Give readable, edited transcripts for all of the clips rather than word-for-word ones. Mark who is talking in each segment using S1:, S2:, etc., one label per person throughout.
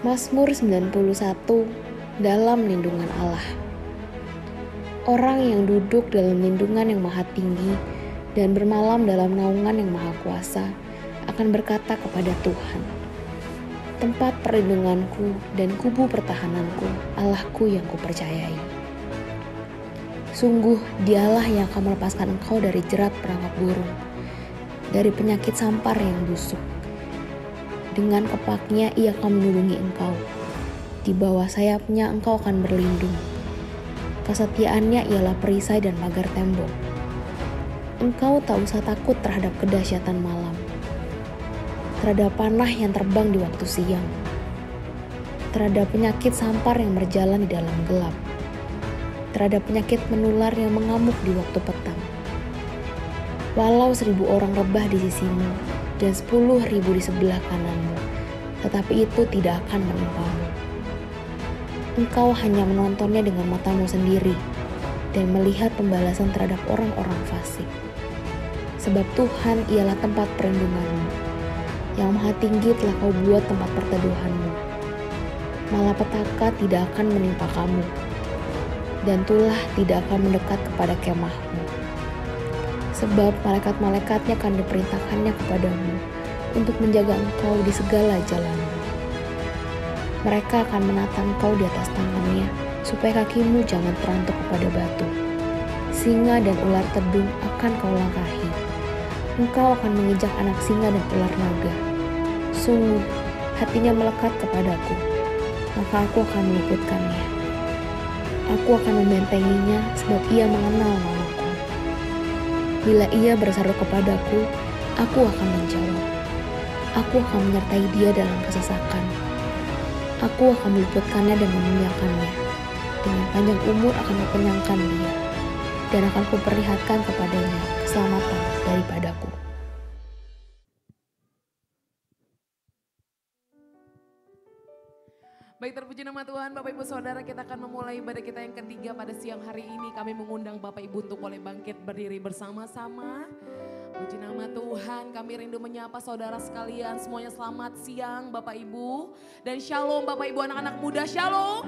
S1: Mazmur 91, dalam lindungan Allah. Orang yang duduk dalam lindungan yang maha tinggi dan bermalam dalam naungan yang maha kuasa akan berkata kepada Tuhan, tempat perlindunganku dan kubu pertahananku, Allahku yang kupercayai. Sungguh dialah yang akan melepaskan engkau dari jerat perangkap burung, dari penyakit sampar yang busuk. Dengan kepaknya ia akan melindungi engkau. Di bawah sayapnya engkau akan berlindung. Kesetiaannya ialah perisai dan pagar tembok. Engkau tak usah takut terhadap kedahsyatan malam, terhadap panah yang terbang di waktu siang, terhadap penyakit sampar yang berjalan di dalam gelap, terhadap penyakit menular yang mengamuk di waktu petang. Walau 1.000 orang rebah di sisimu dan 10.000 di sebelah kananmu, tetapi itu tidak akan menimpamu. Engkau hanya menontonnya dengan matamu sendiri dan melihat pembalasan terhadap orang-orang fasik. Sebab Tuhan ialah tempat perlindunganmu, yang maha tinggi telah kau buat tempat perteduhanmu. Malapetaka tidak akan menimpa kamu, dan tulah tidak akan mendekat kepada kemahmu. Sebab malaikat-malaikatnya akan diperintahkannya kepadamu untuk menjaga engkau di segala jalanmu. Mereka akan menata engkau di atas tangannya, supaya kakimu jangan terantuk kepada batu. Singa dan ular tedung akan kau langkahi. Engkau akan menginjak anak singa dan ular naga. Sungguh, hatinya melekat kepadaku, maka aku akan meluputkannya. Aku akan membentenginya, sebab ia mengenal namaku. Bila ia berseru kepadaku, aku akan menjawab. Aku akan menyertai dia dalam kesesakan. Aku akan meluputkannya dan memuliakannya. Dengan panjang umur akan kukenyangkan dia, dan akan kuperlihatkan kepadanya keselamatan daripadaku.
S2: Baik, terpuji nama Tuhan. Bapak Ibu Saudara, kita akan memulai ibadah kita yang ketiga pada siang hari ini. Kami mengundang Bapak Ibu untuk boleh bangkit berdiri bersama-sama. Puji nama Tuhan, kami rindu menyapa saudara sekalian. Semuanya selamat siang Bapak Ibu. Dan shalom Bapak Ibu, anak-anak muda, shalom.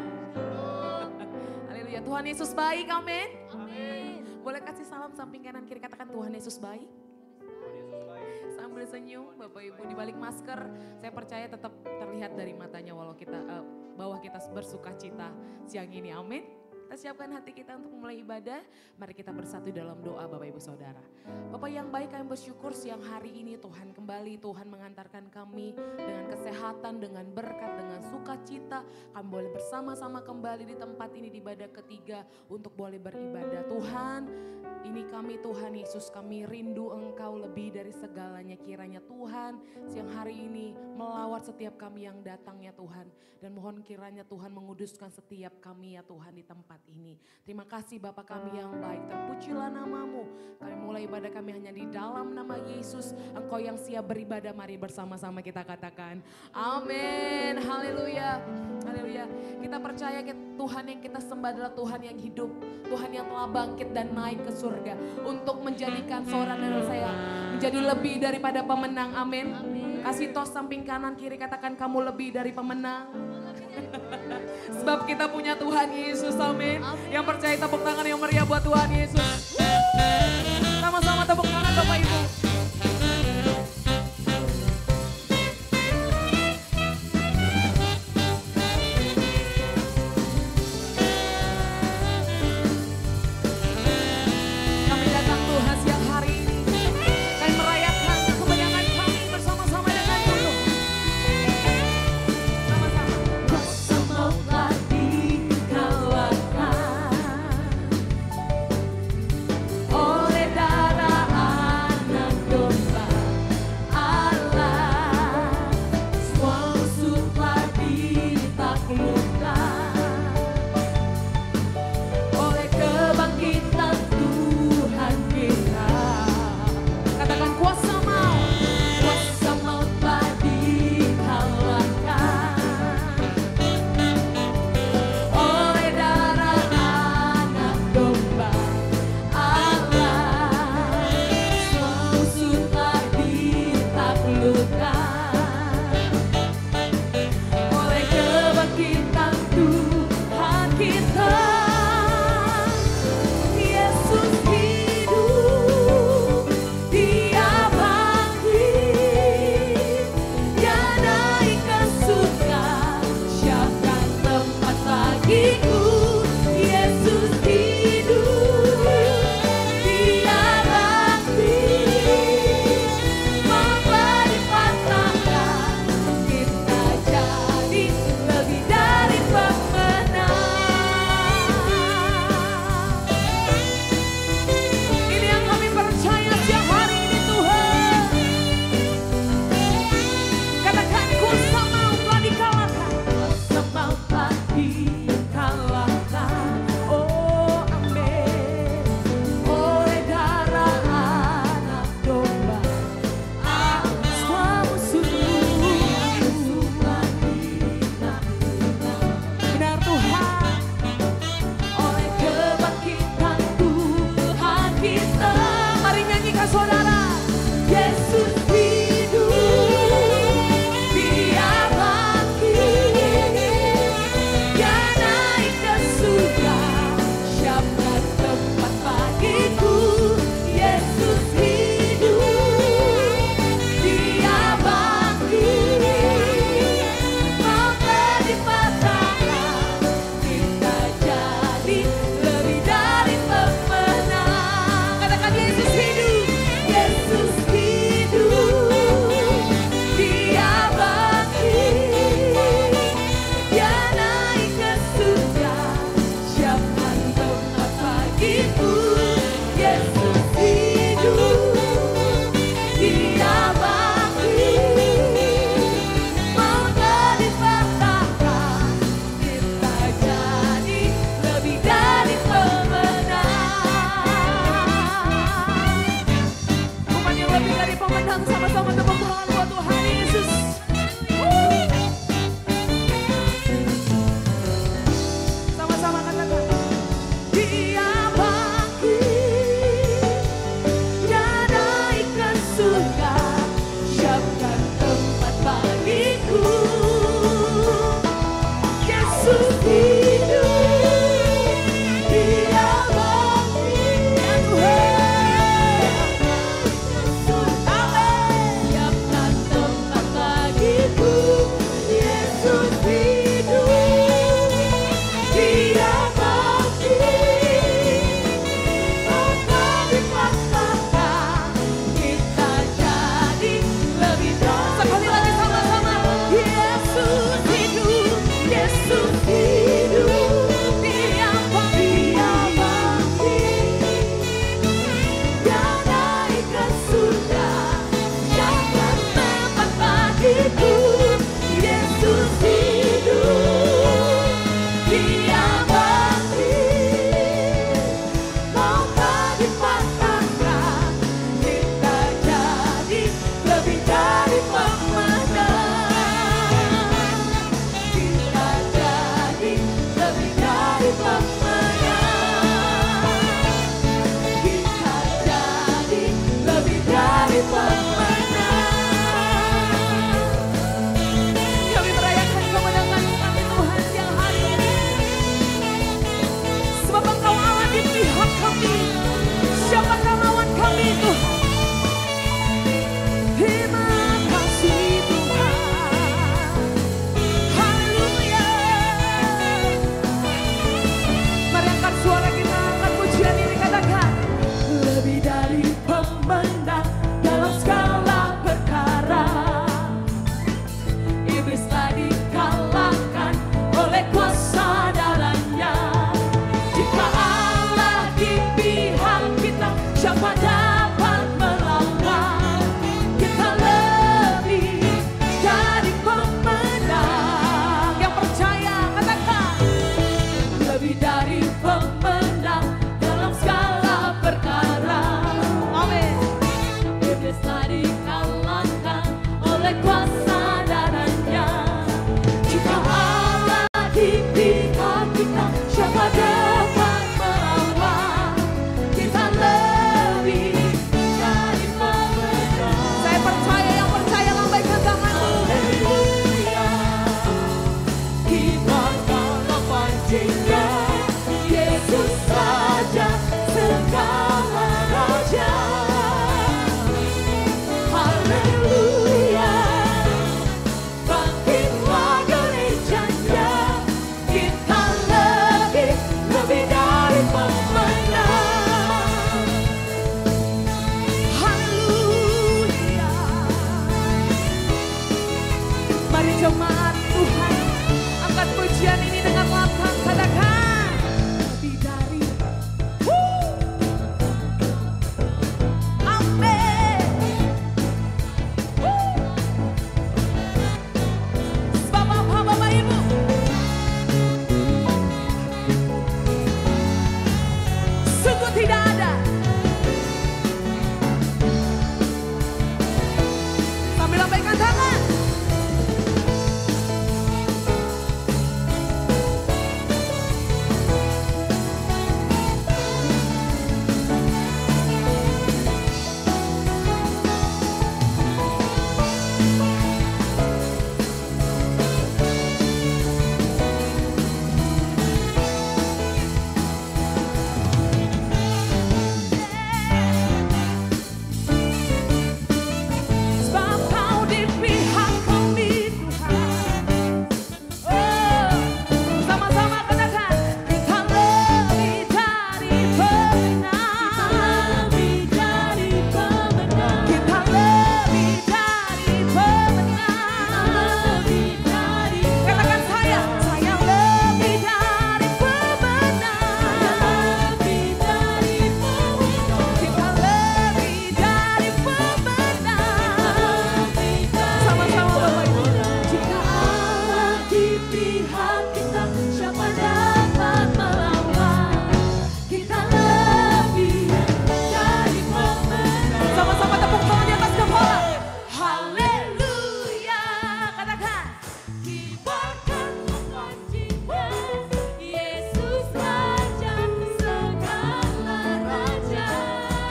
S2: Haleluya, Tuhan Yesus baik, amin. Amin. Boleh kasih salam samping kanan kiri, katakan Tuhan Yesus baik. Sambil senyum Bapak Ibu, di balik masker saya percaya tetap terlihat dari matanya walau kita bahwa kita bersuka cita siang ini, amin. Kita siapkan hati kita untuk memulai ibadah. Mari kita bersatu dalam doa Bapak Ibu Saudara. Bapak yang baik, kami bersyukur siang hari ini Tuhan kembali, Tuhan mengantarkan kami dengan kesehatan, dengan berkat, dengan sukacita. Kami boleh bersama-sama kembali di tempat ini di ibadah ketiga untuk boleh beribadah. Tuhan, ini kami Tuhan Yesus, kami rindu Engkau lebih dari segalanya. Kiranya Tuhan siang hari ini melawat setiap kami yang datang ya Tuhan. Dan mohon kiranya Tuhan menguduskan setiap kami ya Tuhan di tempat ini. Terima kasih Bapa kami yang baik, terpujilah namamu. Kami mulai ibadah kami hanya di dalam nama Yesus. Engkau yang siap beribadah, mari bersama-sama kita katakan amin. Haleluya, haleluya. Kita percaya Tuhan yang kita sembah adalah Tuhan yang hidup, Tuhan yang telah bangkit dan naik ke surga untuk menjadikan saudara dan saya menjadi lebih daripada pemenang, amin. Kasih tos samping kanan kiri, katakan kamu lebih dari pemenang. Sebab kita punya Tuhan Yesus, amin. Yang percaya tepuk tangan yang meriah buat Tuhan Yesus.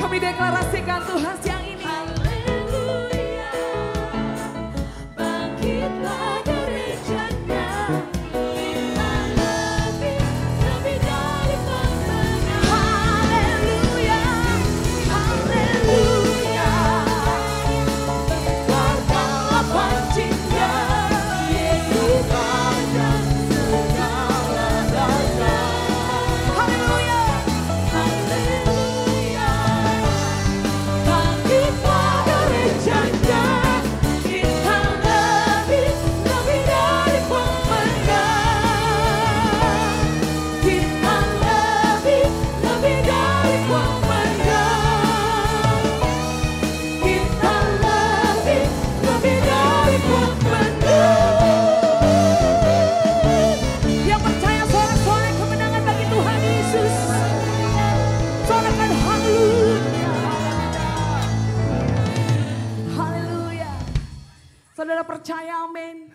S2: kami deklarasikan Tuhan siang ini.
S3: Haleluya, bangkitlah gerejanya, kita lebih dari pemenang. Haleluya, haleluya, tebarkanlah pancinya, Yesus Raja segala raja. Haleluya, haleluya, bangkitlah gerejanya, kita lebih dari pemenang. Kita lebih dari pemenang. Kita lebih dari pemenang.
S2: Yang percaya sorak-sorai kemenangan bagi Tuhan Yesus. Sorakan haleluya. Haleluya. Saudara percaya amin.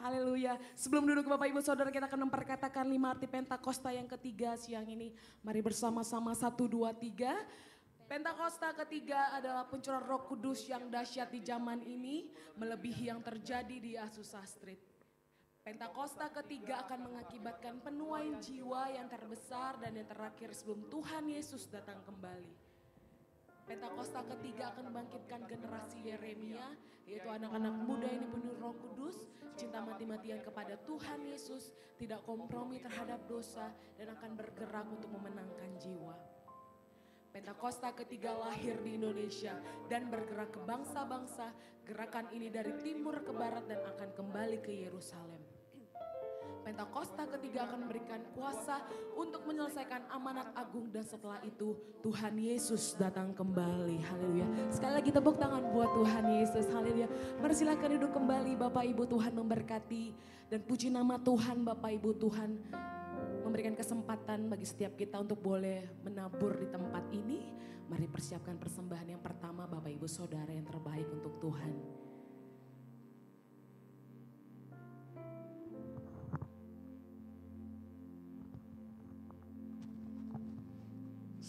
S2: Haleluya. Sebelum duduk Bapak Ibu Saudara, kita akan memperkatakan 5 arti Pentakosta yang ketiga siang ini. Mari bersama-sama 1, 2, 3. Pentakosta ketiga adalah pencurahan Roh Kudus yang dahsyat di zaman ini, melebihi yang terjadi di Azusa Street. Pentakosta ketiga akan mengakibatkan penuaian jiwa yang terbesar dan yang terakhir sebelum Tuhan Yesus datang kembali. Pentakosta ketiga akan membangkitkan generasi Yeremia, yaitu anak-anak muda yang dipenuhi Roh Kudus, cinta mati-matian kepada Tuhan Yesus, tidak kompromi terhadap dosa, dan akan bergerak untuk memenangkan jiwa. Pentakosta ketiga lahir di Indonesia dan bergerak ke bangsa-bangsa. Gerakan ini dari timur ke barat dan akan kembali ke Yerusalem. Pentakosta ketiga akan memberikan kuasa untuk menyelesaikan amanat agung dan setelah itu Tuhan Yesus datang kembali. Haleluya. Sekali lagi tepuk tangan buat Tuhan Yesus. Haleluya. Mari silakan duduk kembali Bapak Ibu, Tuhan memberkati dan puji nama Tuhan. Bapak Ibu, Tuhan memberikan kesempatan bagi setiap kita untuk boleh menabur di tempat ini. Mari persiapkan persembahan yang pertama Bapak Ibu Saudara yang terbaik untuk Tuhan.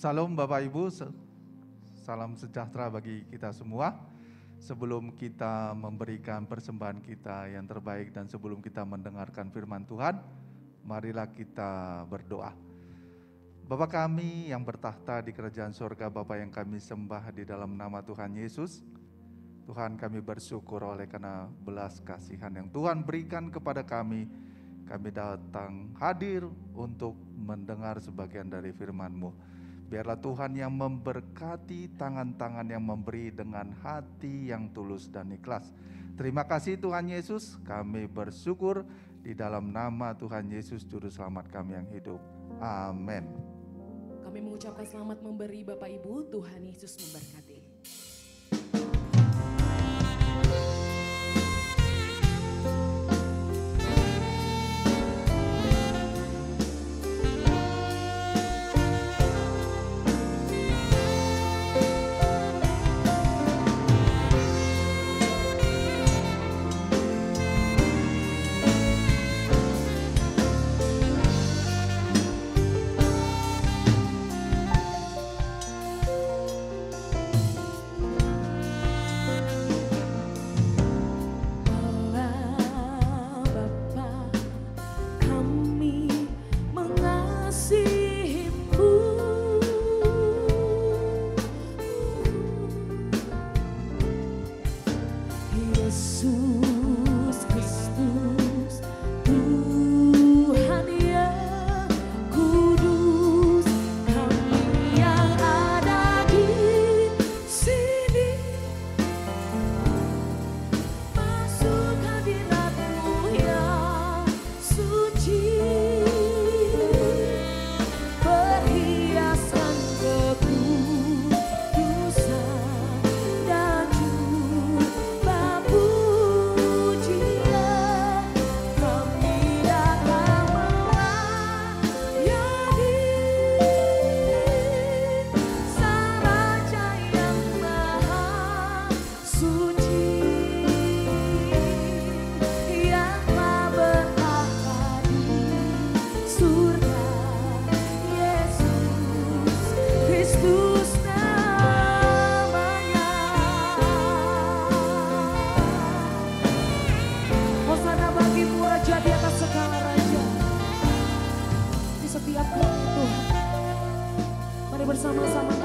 S4: Salam Bapak Ibu, salam sejahtera bagi kita semua. Sebelum kita memberikan persembahan kita yang terbaik dan sebelum kita mendengarkan firman Tuhan, marilah kita berdoa. Bapa kami yang bertahta di kerajaan surga, Bapa yang kami sembah di dalam nama Tuhan Yesus. Tuhan, kami bersyukur oleh karena belas kasihan yang Tuhan berikan kepada kami. Kami datang hadir untuk mendengar sebagian dari firman-Mu. Biarlah Tuhan yang memberkati tangan-tangan yang memberi dengan hati yang tulus dan ikhlas. Terima kasih Tuhan Yesus, kami bersyukur di dalam nama Tuhan Yesus Juru Selamat kami yang hidup. Amin.
S2: Kami mengucapkan selamat memberi Bapak Ibu, Tuhan Yesus memberkati.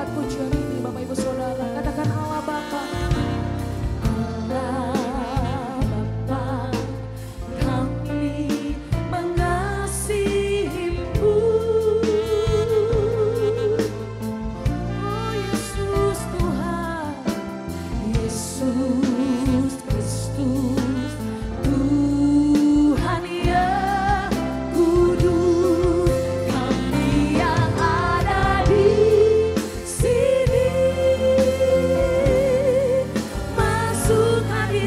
S2: angkat pujian ini Bapak Ibu Saudara. Katakan Allah Bapa.
S3: Allah Bapa, kami mengasihi-Mu.
S2: Oh Yesus Tuhan.
S3: Yesus Kristus, Tuhan yang kudus, kami yang ada di sini, masuk hadirat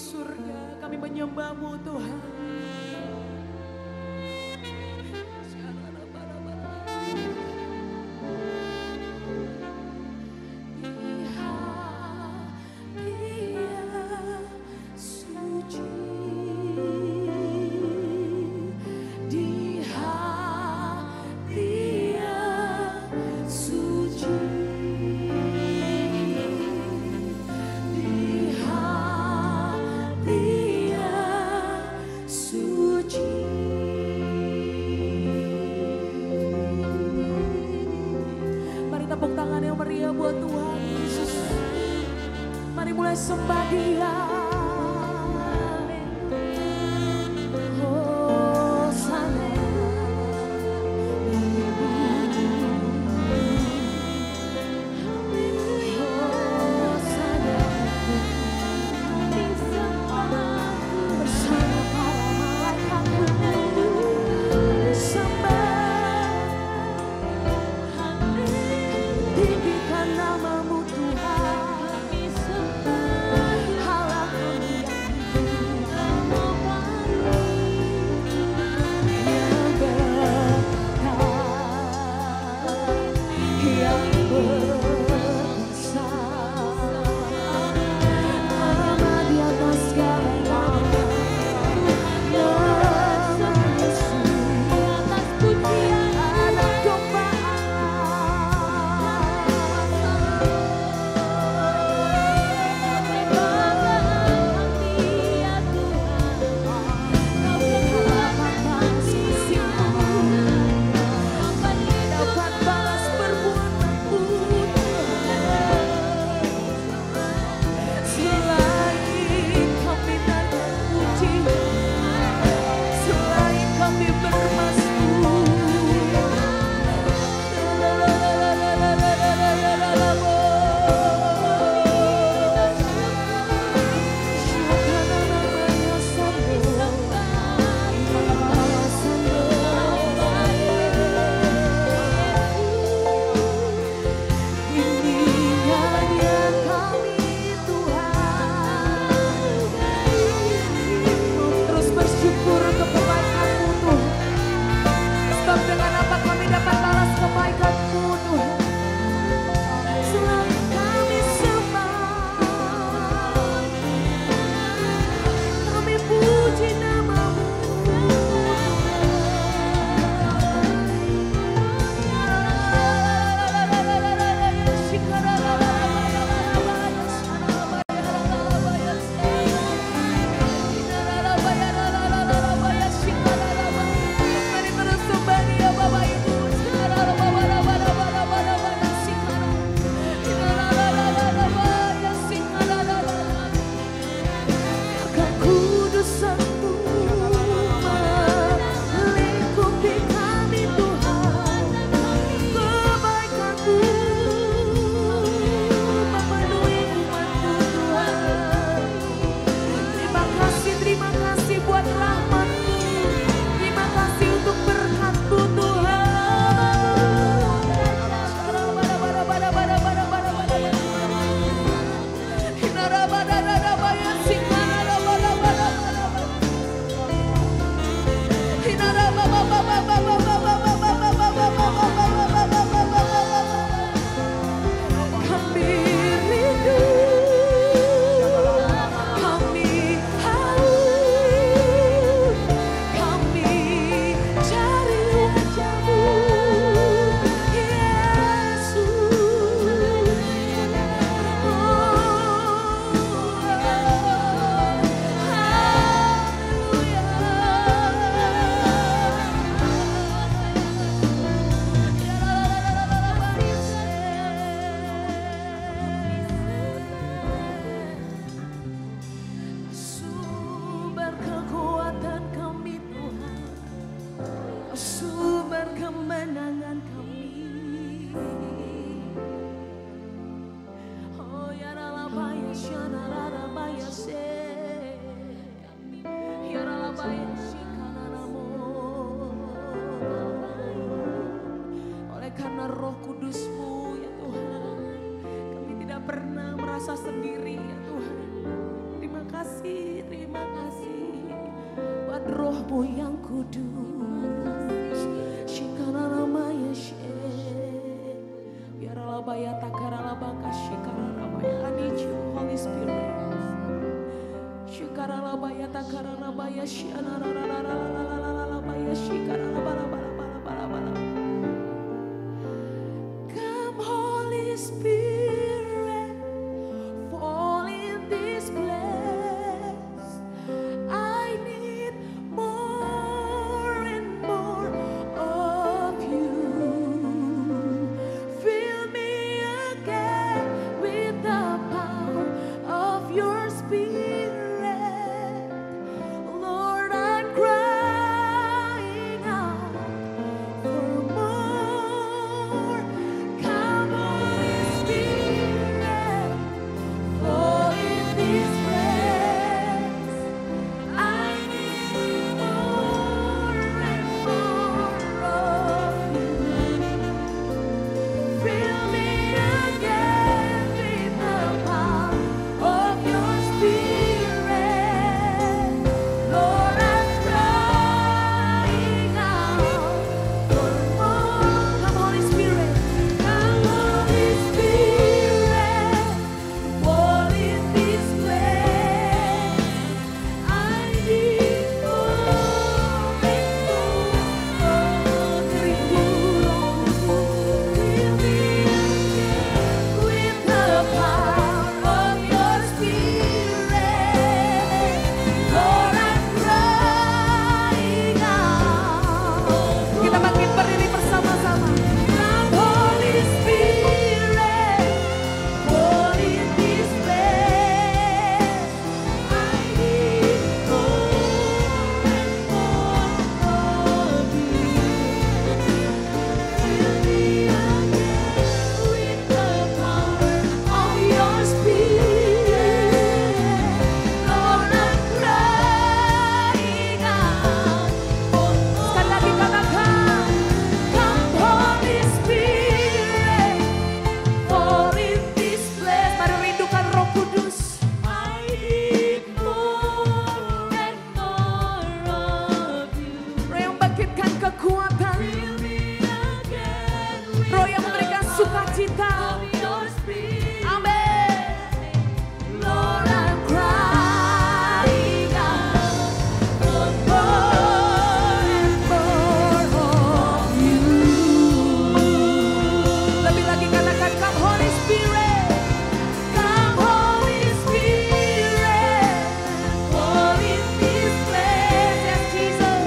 S2: surga, kami menyembah-Mu Tuhan. Tepuk tangan yang meriah buat Tuhan Yesus. Mari mulai sembah Dia. Hosana. Hosana. Bersama para malaikat menyanyi. Sembah. Tinggikan nama-Mu Tuhan, kami sembah.
S3: rohmu yang kudus. Shikaramaya she. Biaralabaya takaralabaka shikaramaya. I need you, Holy Spirit. Shikaralabaya takaralabaya shianararararararararabaya shikaralabalabalabalabala. Come, Holy Spirit, fall in this place. I need more and more of you. Fill me again with the power of your Spirit. Lord, I'm crying out for more. Come, Holy Spirit, fall in this place. I need more and more of you. Fill me again with the power of your Spirit. Lord, I'm crying out for more. Come, Holy Spirit. Come, Holy Spirit, fall in this place. I need more and more. Fill me again with the power of your Spirit. Lord, I'm crying out.
S2: Kita bangkit berdiri bersama-sama.
S3: Come, Holy Spirit, fall in this place. I need more and more of you. Fill me again with the power of your Spirit. Lord, I'm crying out for more.
S2: Sekali lagi katakan.
S3: Come, Holy Spirit, fall in this place.
S2: Mari rindukan Roh Kudus.
S3: I need more and more of you.
S2: Roh yang bangkitkan kekuatan.
S3: Fill me again with
S2: Roh yang memberikan
S3: the
S2: sukacita.
S3: power of your Spirit.
S2: Amin.
S3: Lord, I'm crying out for more and more of you.
S2: Lebih lagi katakan, come Holy Spirit.
S3: Come, Holy Spirit, fall in this place. Yes, Jesus,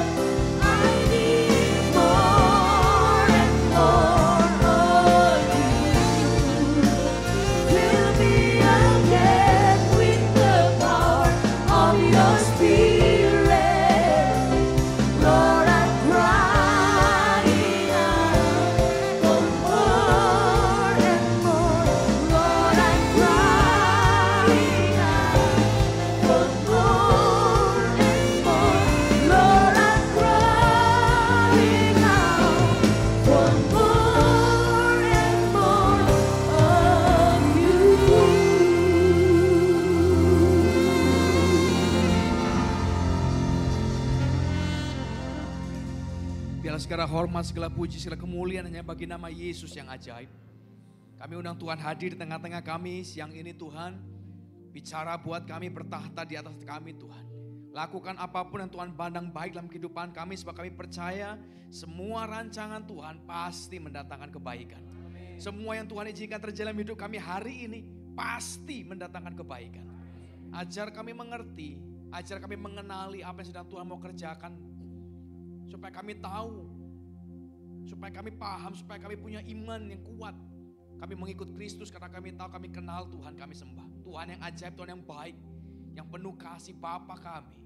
S3: I need more and more of you. Fill me again with the power of your Spirit. Lord, I'm crying out for more and more. Lord, I'm crying out for more and more. Lord, I'm crying out for more and more of you.
S5: Biarlah segala hormat, segala puji, segala kemuliaan hanya bagi nama Yesus yang ajaib. Kami undang Tuhan hadir di tengah-tengah kami siang ini Tuhan. Bicara buat kami, bertahta di atas kami Tuhan. Lakukan apapun yang Tuhan pandang baik dalam kehidupan kami. Sebab kami percaya semua rancangan Tuhan pasti mendatangkan kebaikan. Semua yang Tuhan izinkan terjadi dalam hidup kami hari ini pasti mendatangkan kebaikan. Ajar kami mengerti, ajar kami mengenali apa yang sedang Tuhan mau kerjakan. Supaya kami tahu, supaya kami paham, supaya kami punya iman yang kuat. Kami mengikut Kristus karena kami tahu, kami kenal Tuhan, kami sembah. Tuhan yang ajaib, Tuhan yang baik, yang penuh kasih Bapa kami.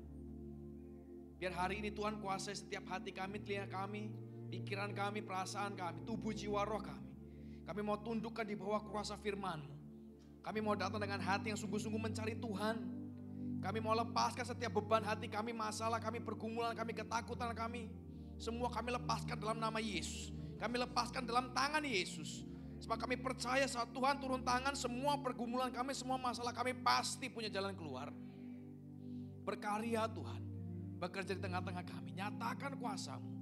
S5: Biar hari ini Tuhan kuasai setiap hati kami, telinga kami, pikiran kami, perasaan kami, tubuh, jiwa, roh kami. Kami mau tundukkan di bawah kuasa firman-Mu. Kami mau datang dengan hati yang sungguh-sungguh mencari Tuhan. Kami mau lepaskan setiap beban hati kami, masalah kami, pergumulan kami, ketakutan kami. Semua kami lepaskan dalam nama Yesus. Kami lepaskan dalam tangan Yesus. Sebab kami percaya saat Tuhan turun tangan, semua pergumulan kami, semua masalah kami pasti punya jalan keluar. Berkarya Tuhan. bekerja di tengah-tengah kami. Nyatakan kuasa-Mu.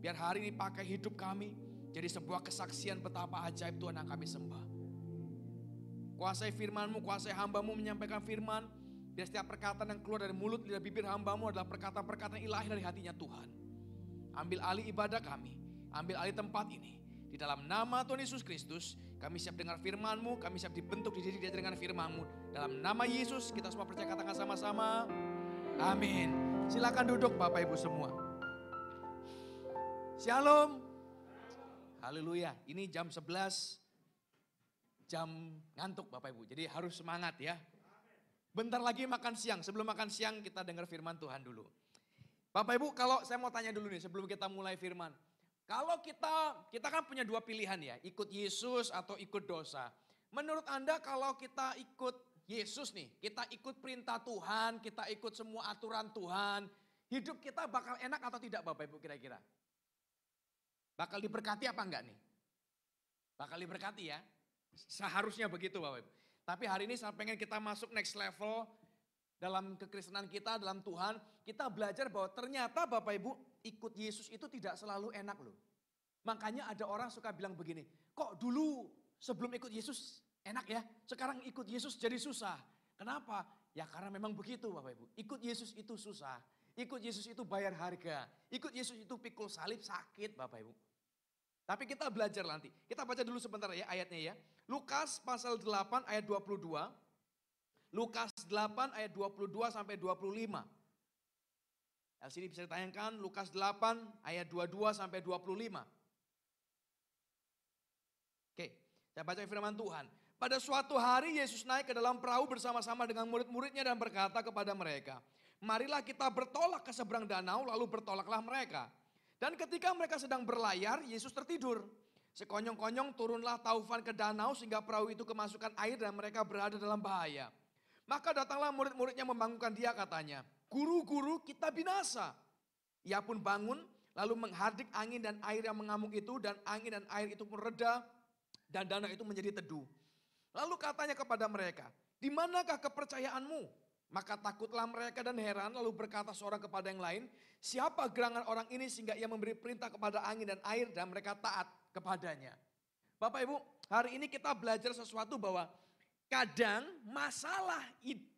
S5: Biar hari ini pakai hidup kami jadi sebuah kesaksian betapa ajaib Tuhan yang kami sembah. Kuasai firman-Mu, kuasai hamba-Mu menyampaikan firman. Biar setiap perkataan yang keluar dari mulut, lidah bibir hamba-Mu adalah perkataan-perkataan ilahi dari hatinya Tuhan. Ambil alih ibadah kami, ambil alih tempat ini. Di dalam nama Tuhan Yesus Kristus, kami siap dengar firman-Mu, kami siap dibentuk, dididik dengan firman-Mu. Dalam nama Yesus, kita semua percaya katakan sama-sama. Amin. Silakan duduk Bapak Ibu semua. Shalom. Haleluya. Ini jam 11, jam ngantuk Bapak Ibu. Jadi harus semangat ya. Bentar lagi makan siang. Sebelum makan siang kita dengar firman Tuhan dulu. Bapak Ibu, kalau saya mau tanya dulu nih sebelum kita mulai firman. Kalau kita kan punya dua pilihan ya, ikut Yesus atau ikut dosa. Menurut Anda kalau kita ikut Yesus nih, kita ikut perintah Tuhan, kita ikut semua aturan Tuhan, hidup kita bakal enak atau tidak Bapak Ibu kira-kira? Bakal diberkati apa enggak nih? Bakal diberkati ya. Seharusnya begitu Bapak Ibu. Tapi hari ini saya pengen kita masuk next level dalam kekristenan kita, dalam Tuhan. Kita belajar bahwa ternyata Bapak Ibu ikut Yesus itu tidak selalu enak loh. Makanya ada orang suka bilang begini, kok dulu sebelum ikut Yesus enak ya, sekarang ikut Yesus jadi susah. Kenapa? Ya karena memang begitu Bapak Ibu. Ikut Yesus itu susah, ikut Yesus itu bayar harga, ikut Yesus itu pikul salib sakit Bapak Ibu. Tapi kita belajar nanti. Kita baca dulu sebentar ya ayatnya ya. Lukas pasal 8 ayat 22. Lukas 8 ayat 22 sampai 25. LCD bisa ditayangkan Lukas 8 ayat 22 sampai 25. Oke, saya baca firman Tuhan. Pada suatu hari Yesus naik ke dalam perahu bersama-sama dengan murid-muridnya dan berkata kepada mereka, marilah kita bertolak ke seberang danau, lalu bertolaklah mereka. Dan ketika mereka sedang berlayar, Yesus tertidur. Sekonyong-konyong turunlah taufan ke danau sehingga perahu itu kemasukan air dan mereka berada dalam bahaya. Maka datanglah murid-muridnya membangunkan dia katanya, guru-guru kita binasa. Ia pun bangun lalu menghardik angin dan air yang mengamuk itu dan angin dan air itu pun reda dan danau itu menjadi teduh. Lalu katanya kepada mereka, di manakah kepercayaanmu? Maka takutlah mereka dan heran lalu berkata seorang kepada yang lain, siapa gerangan orang ini sehingga ia memberi perintah kepada angin dan air dan mereka taat kepadanya. Bapak Ibu, hari ini kita belajar sesuatu bahwa kadang masalah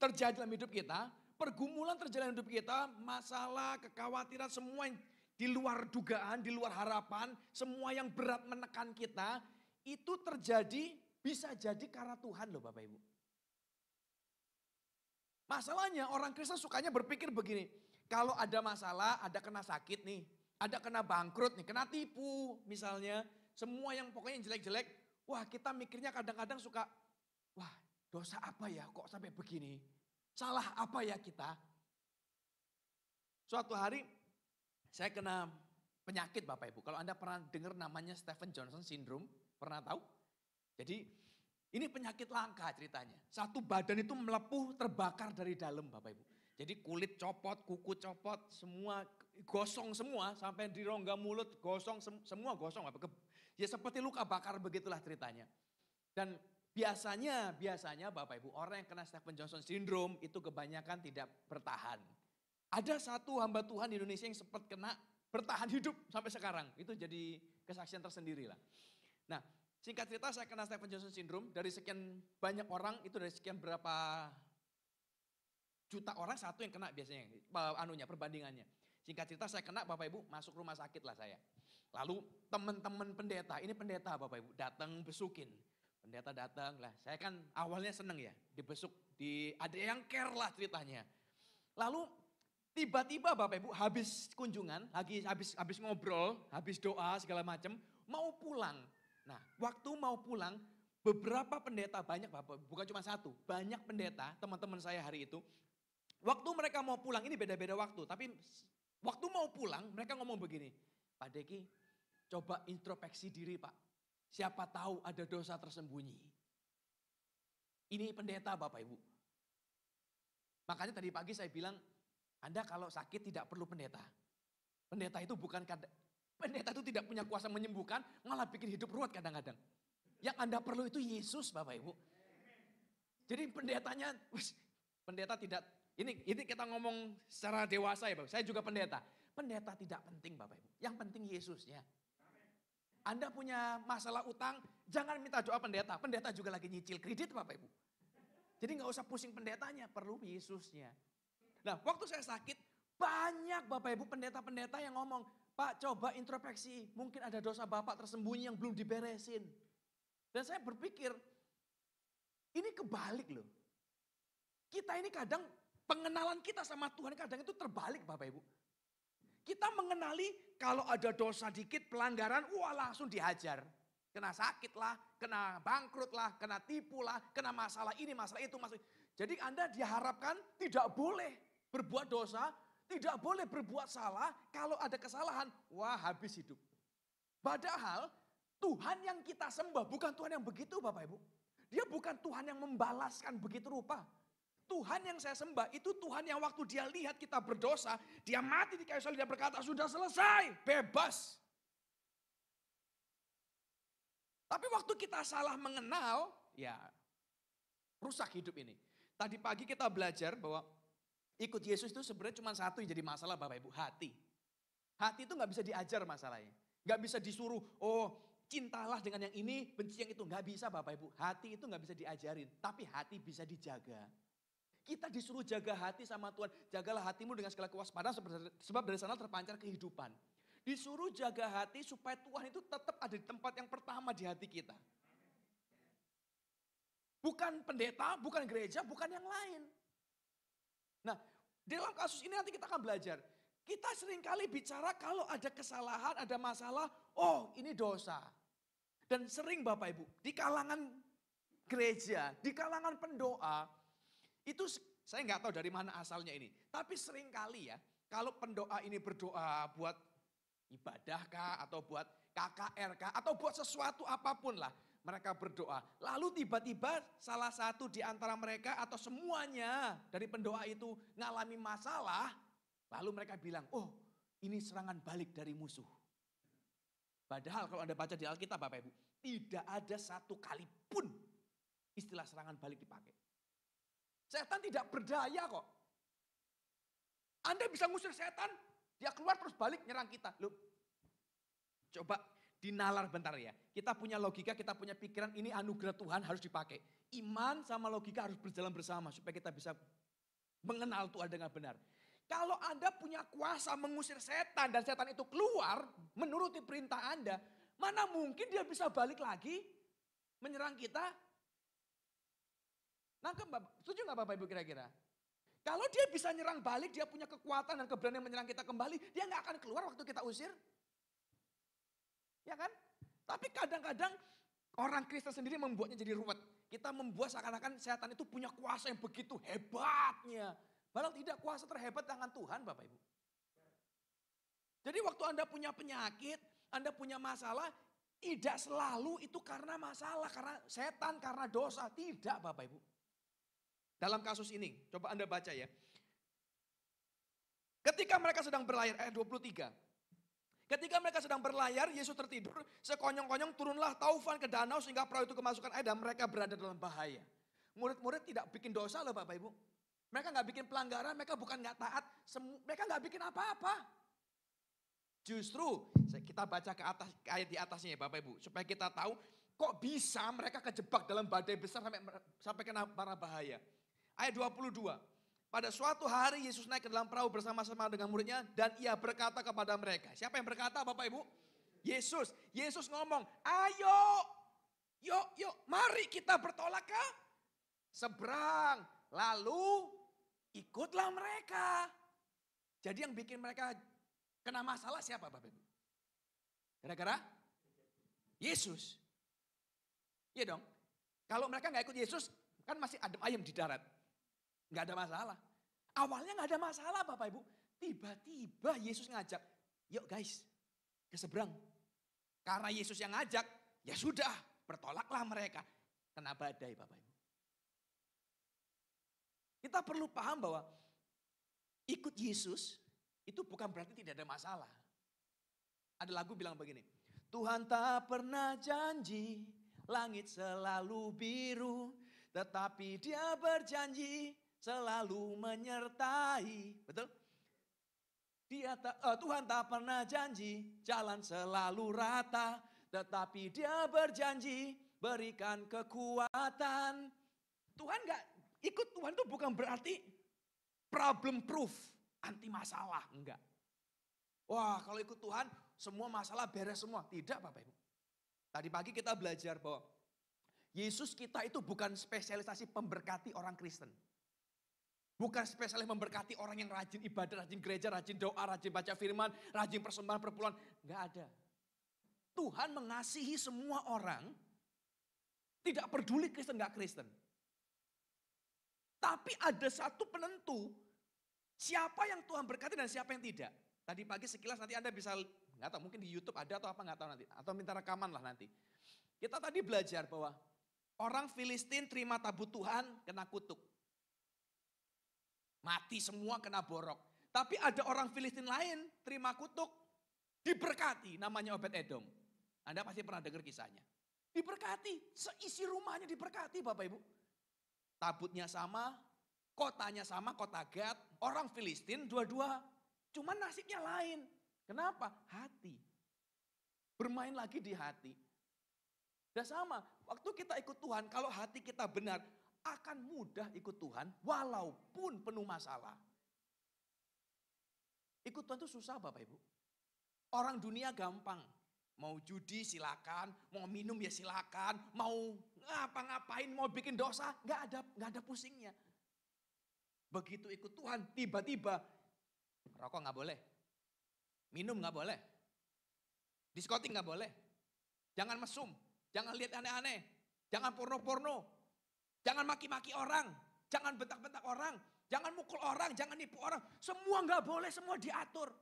S5: terjadi dalam hidup kita, pergumulan terjadi dalam hidup kita, masalah, kekhawatiran, semua yang di luar dugaan, di luar harapan, semua yang berat menekan kita, itu terjadi, bisa jadi karena Tuhan loh Bapak Ibu. Masalahnya orang Kristen sukanya berpikir begini, kalau ada masalah, ada kena sakit nih, ada kena bangkrut nih, kena tipu misalnya, semua yang pokoknya jelek-jelek, wah kita mikirnya kadang-kadang suka, wah dosa apa ya kok sampai begini, salah apa ya kita. Suatu hari saya kena penyakit Bapak Ibu, kalau Anda pernah dengar namanya Stephen Johnson Syndrome, pernah tahu? Jadi ini penyakit langka ceritanya. Satu badan itu melepuh terbakar dari dalam Bapak Ibu. Jadi kulit copot, kuku copot, semua gosong semua. Sampai di rongga mulut gosong, semua gosong. Ya seperti luka bakar begitulah ceritanya. Dan biasanya Bapak Ibu orang yang kena Stephen Johnson Syndrome itu kebanyakan tidak bertahan. Ada satu hamba Tuhan di Indonesia yang sempat kena bertahan hidup sampai sekarang. Itu jadi kesaksian tersendiri lah. Nah, singkat cerita saya kena Stephen Johnson Syndrome, dari sekian banyak orang, itu dari sekian berapa juta orang satu yang kena biasanya, perbandingannya. Singkat cerita saya kena Bapak Ibu, masuk rumah sakit lah saya. Lalu teman-teman pendeta, ini pendeta Bapak Ibu, datang besukin. Pendeta datang lah, saya kan awalnya seneng ya, dibesuk, ada yang care lah ceritanya. Lalu tiba-tiba Bapak Ibu habis kunjungan, habis ngobrol, habis doa segala macam, mau pulang. Nah, waktu mau pulang, beberapa pendeta, banyak Bapak, bukan cuma satu, banyak pendeta, teman-teman saya hari itu, waktu mereka mau pulang, ini beda-beda waktu, tapi waktu mau pulang, mereka ngomong begini, Pak Deki, coba introspeksi diri Pak, siapa tahu ada dosa tersembunyi. Ini pendeta Bapak Ibu. Makanya tadi pagi saya bilang, Anda kalau sakit tidak perlu pendeta. Pendeta itu Pendeta itu tidak punya kuasa menyembuhkan, malah bikin hidup ruwet kadang-kadang. Yang Anda perlu itu Yesus Bapak Ibu. Jadi pendeta Ini kita ngomong secara dewasa ya Bapak. Saya juga pendeta. Pendeta tidak penting Bapak Ibu. Yang penting Yesusnya. Anda punya masalah utang, jangan minta doa pendeta. Pendeta juga lagi nyicil kredit Bapak Ibu. Jadi nggak usah pusing pendetanya, perlu Yesusnya. Nah waktu saya sakit, banyak Bapak Ibu pendeta-pendeta yang ngomong, Pak coba introspeksi, mungkin ada dosa Bapak tersembunyi yang belum diberesin. Dan saya berpikir, ini kebalik loh. Kita ini kadang pengenalan kita sama Tuhan kadang itu terbalik Bapak Ibu. Kita mengenali kalau ada dosa dikit pelanggaran, wah langsung dihajar. Kena sakit lah, kena bangkrut lah, kena tipu lah, kena masalah ini, masalah itu. Jadi Anda diharapkan tidak boleh berbuat dosa, tidak boleh berbuat salah. Kalau ada kesalahan, wah habis hidup. Padahal Tuhan yang kita sembah bukan Tuhan yang begitu Bapak Ibu. Dia bukan Tuhan yang membalaskan begitu rupa. Tuhan yang saya sembah itu Tuhan yang waktu dia lihat kita berdosa, dia mati di kayu salib, dia berkata sudah selesai, bebas. Tapi waktu kita salah mengenal, ya rusak hidup ini. Tadi pagi kita belajar bahwa ikut Yesus itu sebenarnya cuma satu yang jadi masalah Bapak Ibu, hati. Hati itu gak bisa diajar masalahnya. Gak bisa disuruh, oh cintalah dengan yang ini, benci yang itu. Gak bisa Bapak Ibu, hati itu gak bisa diajarin. Tapi hati bisa dijaga. Kita disuruh jaga hati sama Tuhan. Jagalah hatimu dengan segala kewaspadaan sebab dari sana terpancar kehidupan. Disuruh jaga hati supaya Tuhan itu tetap ada di tempat yang pertama di hati kita. Bukan pendeta, bukan gereja, bukan yang lain. Nah, dalam kasus ini nanti kita akan belajar. Kita seringkali bicara kalau ada kesalahan, ada masalah, oh ini dosa. Dan sering Bapak Ibu, di kalangan gereja, di kalangan pendoa, itu saya nggak tahu dari mana asalnya ini. Tapi sering kali ya, kalau pendoa ini berdoa buat ibadah kah, atau buat KKR kah, atau buat sesuatu apapun lah. Mereka berdoa. Lalu tiba-tiba salah satu di antara mereka atau semuanya dari pendoa itu ngalami masalah. Lalu mereka bilang, oh ini serangan balik dari musuh. Padahal kalau Anda baca di Alkitab Bapak Ibu, tidak ada satu kali pun istilah serangan balik dipakai. Setan tidak berdaya kok. Anda bisa ngusir setan, dia keluar terus balik nyerang kita. Loh, coba dinalar bentar ya. Kita punya logika, kita punya pikiran, ini anugerah Tuhan harus dipakai. Iman sama logika harus berjalan bersama supaya kita bisa mengenal Tuhan dengan benar. Kalau Anda punya kuasa mengusir setan dan setan itu keluar menuruti perintah Anda, mana mungkin dia bisa balik lagi menyerang kita? Nangkep Bapak, setuju gak Bapak Ibu kira-kira? Kalau dia bisa nyerang balik, dia punya kekuatan dan keberanian menyerang kita kembali, dia gak akan keluar waktu kita usir. Ya kan? Tapi kadang-kadang orang Kristen sendiri membuatnya jadi ruwet. Kita membuat seakan-akan setan itu punya kuasa yang begitu hebatnya. Padahal tidak, kuasa terhebat tangan Tuhan Bapak Ibu. Jadi waktu Anda punya penyakit, Anda punya masalah, tidak selalu itu karena masalah, karena setan, karena dosa. Tidak Bapak Ibu. Dalam kasus ini, coba Anda baca ya. Ketika mereka sedang berlayar, ayat 23. Ketika mereka sedang berlayar, Yesus tertidur, sekonyong-konyong turunlah taufan ke danau sehingga perahu itu kemasukan air dan mereka berada dalam bahaya. Murid-murid tidak bikin dosa loh Bapak Ibu. Mereka gak bikin pelanggaran, mereka bukan gak taat, mereka gak bikin apa-apa. Justru kita baca ke atas, ayat di atasnya ya Bapak Ibu, supaya kita tahu kok bisa mereka kejebak dalam badai besar sampai kena marah bahaya. Ayat 22. Pada suatu hari Yesus naik ke dalam perahu bersama-sama dengan muridnya dan ia berkata kepada mereka. Siapa yang berkata Bapak Ibu? Yesus. Yesus ngomong, ayo, yuk, mari kita bertolak ke seberang. Lalu ikutlah mereka. Jadi yang bikin mereka kena masalah siapa Bapak Ibu? Gara-gara Yesus. Iya dong. Kalau mereka gak ikut Yesus kan masih adem ayem di darat. Gak ada masalah. Awalnya gak ada masalah Bapak Ibu. Tiba-tiba Yesus ngajak, yuk guys ke seberang. Karena Yesus yang ngajak, ya sudah bertolaklah mereka. Kena badai Bapak Ibu. Kita perlu paham bahwa ikut Yesus itu bukan berarti tidak ada masalah. Ada lagu bilang begini, Tuhan tak pernah janji langit selalu biru, tetapi Dia berjanji selalu menyertai. Betul? Tuhan tak pernah janji jalan selalu rata, tetapi dia berjanji berikan kekuatan. Tuhan gak ikut Tuhan itu bukan berarti problem proof, anti masalah, enggak. Wah kalau ikut Tuhan semua masalah beres semua. Tidak Bapak Ibu. Tadi pagi kita belajar bahwa Yesus kita itu bukan spesialisasi pemberkati orang Kristen. Bukan spesialis memberkati orang yang rajin ibadah, rajin gereja, rajin doa, rajin baca firman, rajin persembahan perpuluhan. Enggak ada. Tuhan mengasihi semua orang, tidak peduli Kristen enggak Kristen. Tapi ada satu penentu, siapa yang Tuhan berkati dan siapa yang tidak. Tadi pagi sekilas nanti Anda bisa, nggak tahu mungkin di YouTube ada atau apa nggak tahu nanti. Atau minta rekaman lah nanti. Kita tadi belajar bahwa orang Filistin terima tabut Tuhan kena kutuk. Mati semua kena borok. Tapi ada orang Filistin lain terima kutuk, diberkati, namanya Obed-Edom. Anda pasti pernah dengar kisahnya. Diberkati, seisi rumahnya diberkati Bapak Ibu. Tabutnya sama, kotanya sama, kota Gad, orang Filistin dua-dua. Cuma nasibnya lain. Kenapa? Hati. Bermain lagi di hati. Dan sama, waktu kita ikut Tuhan, kalau hati kita benar, akan mudah ikut Tuhan walaupun penuh masalah. Ikut Tuhan itu susah Bapak Ibu. Orang dunia gampang. Mau judi silakan, mau minum ya silakan, mau ngapa-ngapain, mau bikin dosa, nggak ada pusingnya. Begitu ikut Tuhan, tiba-tiba rokok nggak boleh, minum nggak boleh, diskotik nggak boleh, jangan mesum, jangan lihat aneh-aneh, jangan porno-porno, jangan maki-maki orang, jangan bentak-bentak orang, jangan mukul orang, jangan nipu orang, semua nggak boleh, semua diatur.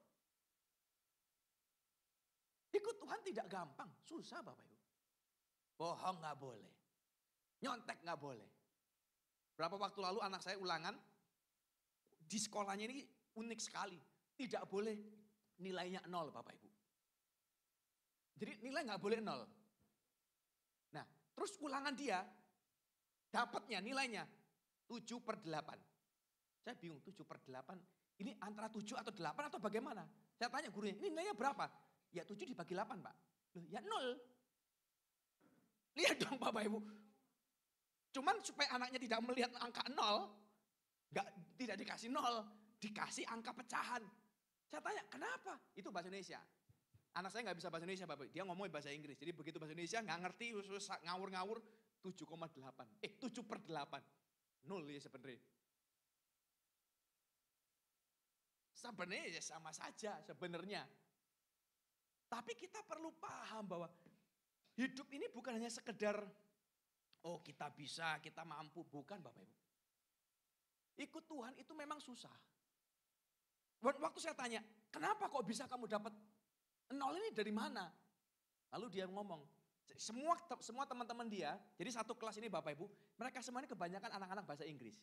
S5: Ikut Tuhan tidak gampang, susah Bapak Ibu. Bohong nggak boleh, nyontek nggak boleh. Berapa waktu lalu anak saya ulangan, di sekolahnya ini unik sekali. Tidak boleh nilainya 0 Bapak Ibu. Jadi nilai nggak boleh 0. Nah terus ulangan dia, dapatnya nilainya 7/8. Saya bingung 7/8, ini antara 7 atau 8 atau bagaimana? Saya tanya gurunya, ini nilainya berapa? Ya 7 dibagi 8 Pak. Loh, ya 0. Lihat dong Bapak Ibu. Cuman supaya anaknya tidak melihat angka 0, tidak dikasih 0, dikasih angka pecahan. Saya tanya kenapa? Itu bahasa Indonesia. Anak saya nggak bisa bahasa Indonesia Bapak. Dia ngomongin bahasa Inggris. Jadi begitu bahasa Indonesia nggak ngerti, ngawur-ngawur 7,8. 7/8. 0 ya sebenarnya. Sebenarnya ya sama saja sebenarnya. Tapi kita perlu paham bahwa hidup ini bukan hanya sekedar, oh kita bisa, kita mampu. Bukan Bapak Ibu. Ikut Tuhan itu memang susah. Waktu saya tanya, kenapa kok bisa kamu dapat 0 ini dari mana? Lalu dia ngomong, semua teman-teman dia, jadi satu kelas ini Bapak Ibu, mereka semuanya kebanyakan anak-anak bahasa Inggris.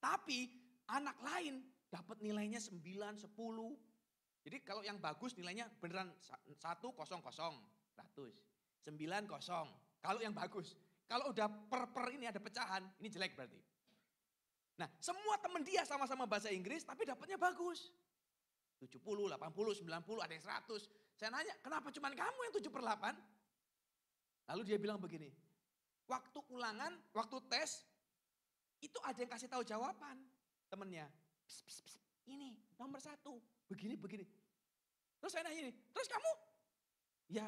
S5: Tapi anak lain dapat nilainya 9, 10. Jadi kalau yang bagus nilainya beneran 100, 100. 90. Kalau yang bagus. Kalau udah per ini ada pecahan, ini jelek berarti. Nah semua teman dia sama-sama bahasa Inggris tapi dapatnya bagus. 70, 80, 90, ada yang 100. Saya nanya, kenapa cuma kamu yang 7/8? Lalu dia bilang begini, waktu ulangan, waktu tes, itu ada yang kasih tahu jawaban temennya. Pss, pss, pss, ini nomor 1. Begini. Terus saya nanya ini, terus kamu? Ya,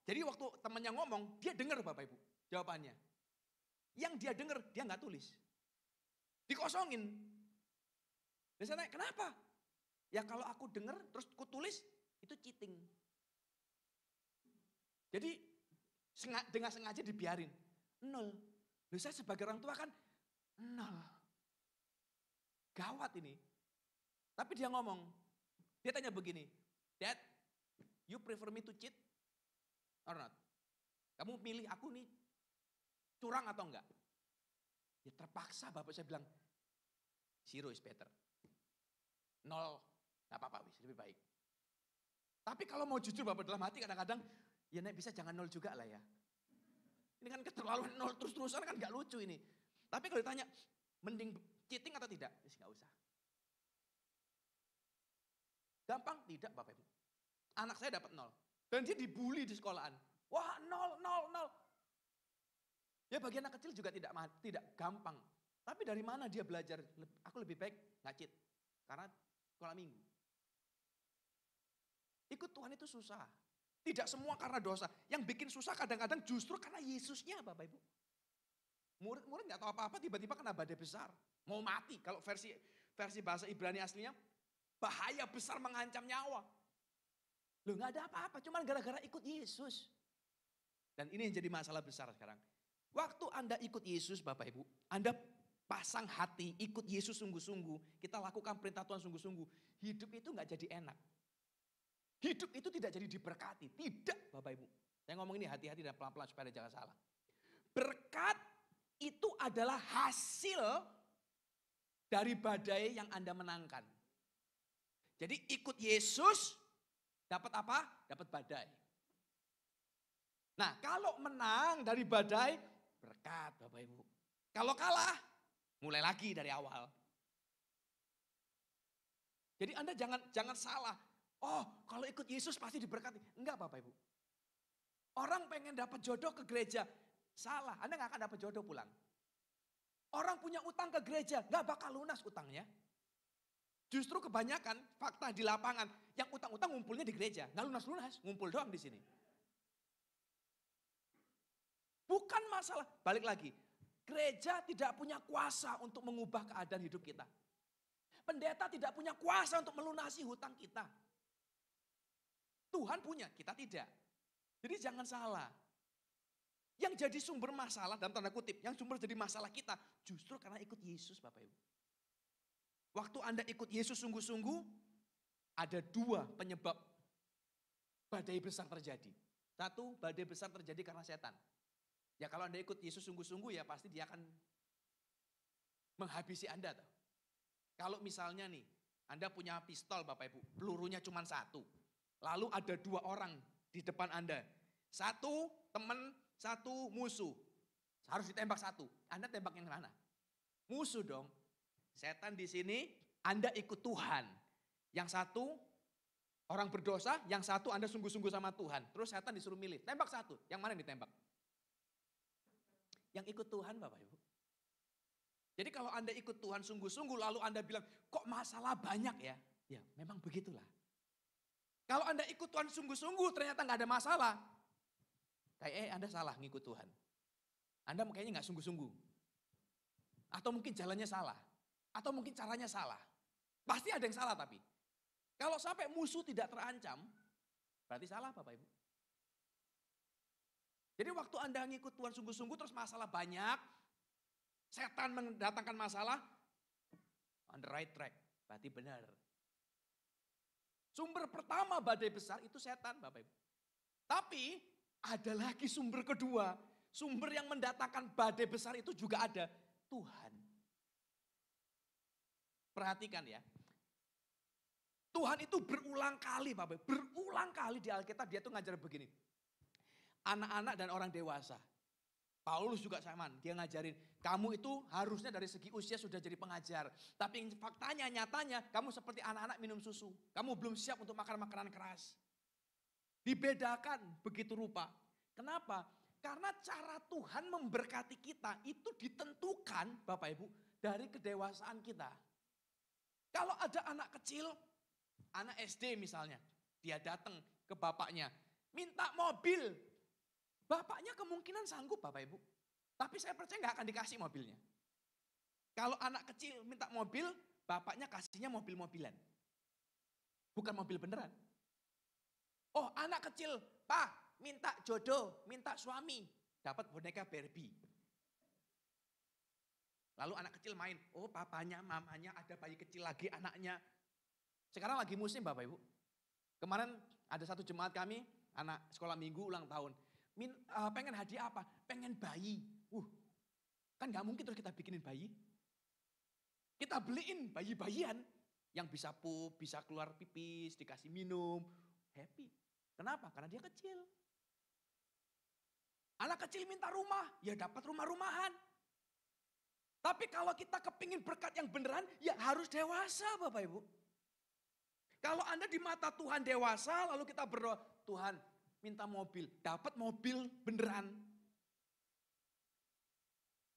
S5: jadi waktu temannya ngomong, dia dengar Bapak Ibu jawabannya. Yang dia dengar, dia nggak tulis. Dikosongin. Dan saya nanya, kenapa? Ya kalau aku dengar, terus aku tulis, itu cheating. Jadi dengan sengaja dibiarin. 0. Loh saya sebagai orang tua kan 0. Gawat ini. Tapi dia ngomong, dia tanya begini, Dad, you prefer me to cheat or not? Kamu pilih aku nih curang atau enggak? Ya terpaksa Bapak saya bilang, 0 is better. 0, gak apa-apa wis, lebih baik. Tapi kalau mau jujur Bapak dalam hati kadang-kadang, ya Nek bisa jangan 0 juga lah ya. Ini kan keterlaluan 0 terus-terusan kan gak lucu ini. Tapi kalau ditanya, Mending cheating atau tidak? Nggak usah. Gampang? Tidak Bapak Ibu. Anak saya dapat 0. Dan dia dibully di sekolahan. Wah 0, 0, 0. Ya bagi anak kecil juga tidak gampang. Tapi dari mana dia belajar? Aku lebih baik nggak cheat. Karena sekolah minggu. Ikut Tuhan itu susah. Tidak semua karena dosa. Yang bikin susah kadang-kadang justru karena Yesusnya Bapak Ibu. Murid-murid nggak tahu apa-apa tiba-tiba kena badai besar. Mau mati. Kalau versi bahasa Ibrani aslinya, bahaya besar mengancam nyawa. Loh nggak ada apa-apa, cuma gara-gara ikut Yesus. Dan ini yang jadi masalah besar sekarang. Waktu Anda ikut Yesus Bapak Ibu, Anda pasang hati, ikut Yesus sungguh-sungguh. Kita lakukan perintah Tuhan sungguh-sungguh. Hidup itu nggak jadi enak. Hidup itu tidak jadi diberkati. Tidak Bapak Ibu. Saya ngomong ini hati-hati dan pelan-pelan supaya jangan salah. Berkat itu adalah hasil dari badai yang Anda menangkan. Jadi ikut Yesus, dapat apa? Dapat badai. Nah kalau menang dari badai, berkat Bapak Ibu. Kalau kalah, mulai lagi dari awal. Jadi Anda jangan salah. Oh kalau ikut Yesus pasti diberkati. Enggak Bapak Ibu. Orang pengen dapat jodoh ke gereja. Salah, Anda gak akan dapat jodoh pulang. Orang punya utang ke gereja, gak bakal lunas utangnya. Justru kebanyakan fakta di lapangan, yang utang-utang ngumpulnya di gereja. Gak lunas-lunas, ngumpul doang di sini. Bukan masalah, balik lagi. Gereja tidak punya kuasa untuk mengubah keadaan hidup kita. Pendeta tidak punya kuasa untuk melunasi hutang kita. Tuhan punya, kita tidak. Jadi jangan salah. Yang jadi sumber masalah, dalam tanda kutip, yang sumber jadi masalah kita, justru karena ikut Yesus Bapak Ibu. Waktu Anda ikut Yesus sungguh-sungguh, ada 2 penyebab badai besar terjadi. 1, badai besar terjadi karena setan. Ya kalau Anda ikut Yesus sungguh-sungguh ya pasti dia akan menghabisi Anda. Tuh. Kalau misalnya nih, Anda punya pistol Bapak Ibu, pelurunya cuma 1. Lalu ada 2 orang di depan Anda. 1 teman, 1 musuh. Harus ditembak 1. Anda tembak yang mana? Musuh dong. Setan di sini, Anda ikut Tuhan. Yang 1 orang berdosa, yang 1 Anda sungguh-sungguh sama Tuhan. Terus setan disuruh milih, tembak 1. Yang mana yang ditembak? Yang ikut Tuhan Bapak Ibu. Jadi kalau Anda ikut Tuhan sungguh-sungguh lalu Anda bilang, kok masalah banyak ya? Ya memang begitulah. Kalau Anda ikut Tuhan sungguh-sungguh ternyata nggak ada masalah. Kayak Anda salah ngikut Tuhan. Anda kayaknya nggak sungguh-sungguh. Atau mungkin jalannya salah. Atau mungkin caranya salah. Pasti ada yang salah tapi. Kalau sampai musuh tidak terancam, berarti salah Bapak Ibu. Jadi waktu Anda ngikut Tuhan sungguh-sungguh terus masalah banyak, setan mendatangkan masalah, on the right track, berarti benar. Sumber pertama badai besar itu setan Bapak Ibu. Tapi ada lagi sumber kedua, sumber yang mendatangkan badai besar itu juga ada, Tuhan. Perhatikan ya. Tuhan itu berulang kali Bapak, berulang kali di Alkitab dia tuh ngajar begini. Anak-anak dan orang dewasa. Paulus juga sama, dia ngajarin. Kamu itu harusnya dari segi usia sudah jadi pengajar. Tapi faktanya, nyatanya kamu seperti anak-anak minum susu. Kamu belum siap untuk makan makanan keras. Dibedakan begitu rupa. Kenapa? Karena cara Tuhan memberkati kita itu ditentukan Bapak Ibu dari kedewasaan kita. Kalau ada anak kecil, anak SD misalnya, dia datang ke bapaknya, minta mobil. Bapaknya kemungkinan sanggup Bapak Ibu. Tapi saya percaya nggak akan dikasih mobilnya. Kalau anak kecil minta mobil, bapaknya kasihnya mobil-mobilan. Bukan mobil beneran. Oh anak kecil, Pak minta jodoh, minta suami. Dapat boneka Barbie. Lalu anak kecil main, oh papanya, mamanya, ada bayi kecil lagi anaknya. Sekarang lagi musim Bapak Ibu. Kemarin ada satu jemaat kami, anak sekolah minggu ulang tahun. Pengen hadiah apa? Pengen bayi. Kan gak mungkin terus kita bikinin bayi. Kita beliin bayi-bayian yang bisa pup, bisa keluar pipis, dikasih minum. Happy. Kenapa? Karena dia kecil. Anak kecil minta rumah, ya dapat rumah-rumahan. Tapi kalau kita kepingin berkat yang beneran, ya harus dewasa Bapak Ibu. Kalau Anda di mata Tuhan dewasa, lalu kita berdoa, Tuhan minta mobil, dapat mobil beneran.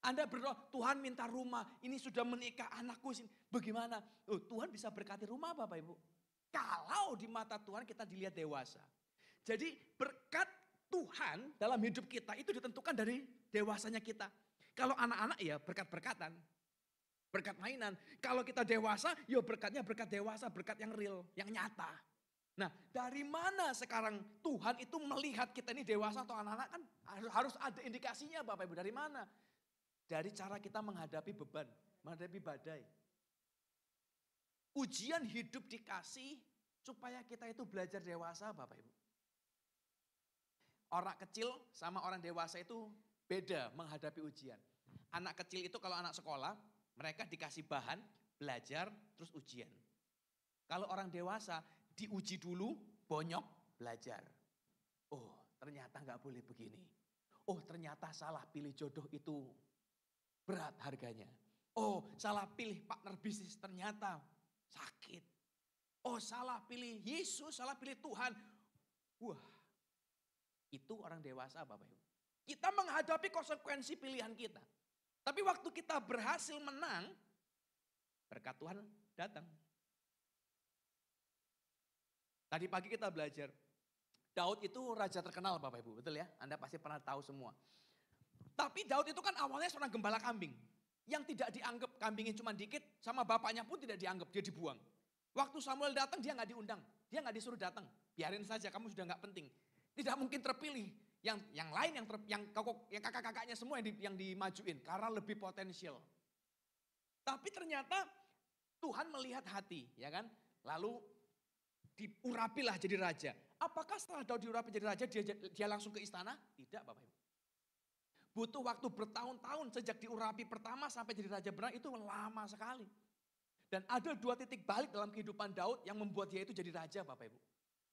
S5: Anda berdoa, Tuhan minta rumah, ini sudah menikah anakku, bagaimana? Oh, Tuhan bisa berkati rumah Bapak Ibu. Kalau di mata Tuhan kita dilihat dewasa. Jadi berkat Tuhan dalam hidup kita itu ditentukan dari dewasanya kita. Kalau anak-anak ya berkat-berkatan, berkat mainan. Kalau kita dewasa, ya berkatnya berkat dewasa, berkat yang real, yang nyata. Nah, dari mana sekarang Tuhan itu melihat kita ini dewasa atau anak-anak kan harus ada indikasinya Bapak Ibu. Dari mana? Dari cara kita menghadapi beban, menghadapi badai. Ujian hidup dikasih supaya kita itu belajar dewasa Bapak Ibu. Orang kecil sama orang dewasa itu beda menghadapi ujian. Anak kecil itu kalau anak sekolah, mereka dikasih bahan, belajar, terus ujian. Kalau orang dewasa, diuji dulu, bonyok, belajar. Oh ternyata nggak boleh begini. Oh ternyata salah pilih jodoh itu berat harganya. Oh salah pilih partner bisnis ternyata sakit. Oh salah pilih Yesus, salah pilih Tuhan. Wah itu orang dewasa Bapak Ibu. Kita menghadapi konsekuensi pilihan kita. Tapi waktu kita berhasil menang, berkat Tuhan datang. Tadi pagi kita belajar, Daud itu raja terkenal Bapak Ibu, betul ya? Anda pasti pernah tahu semua. Tapi Daud itu kan awalnya seorang gembala kambing. Yang tidak dianggap kambingnya cuma dikit, sama bapaknya pun tidak dianggap, dia dibuang. Waktu Samuel datang dia nggak diundang, dia nggak disuruh datang. Biarin saja, kamu sudah nggak penting. Tidak mungkin terpilih. Yang lain yang kakak-kakaknya semua yang dimajuin karena lebih potensial. Tapi ternyata Tuhan melihat hati, ya kan? Lalu diurapilah jadi raja. Apakah setelah Daud diurapi jadi raja dia langsung ke istana? Tidak Bapak Ibu. Butuh waktu bertahun-tahun sejak diurapi pertama sampai jadi raja benar itu lama sekali. Dan ada 2 titik balik dalam kehidupan Daud yang membuat dia itu jadi raja Bapak Ibu.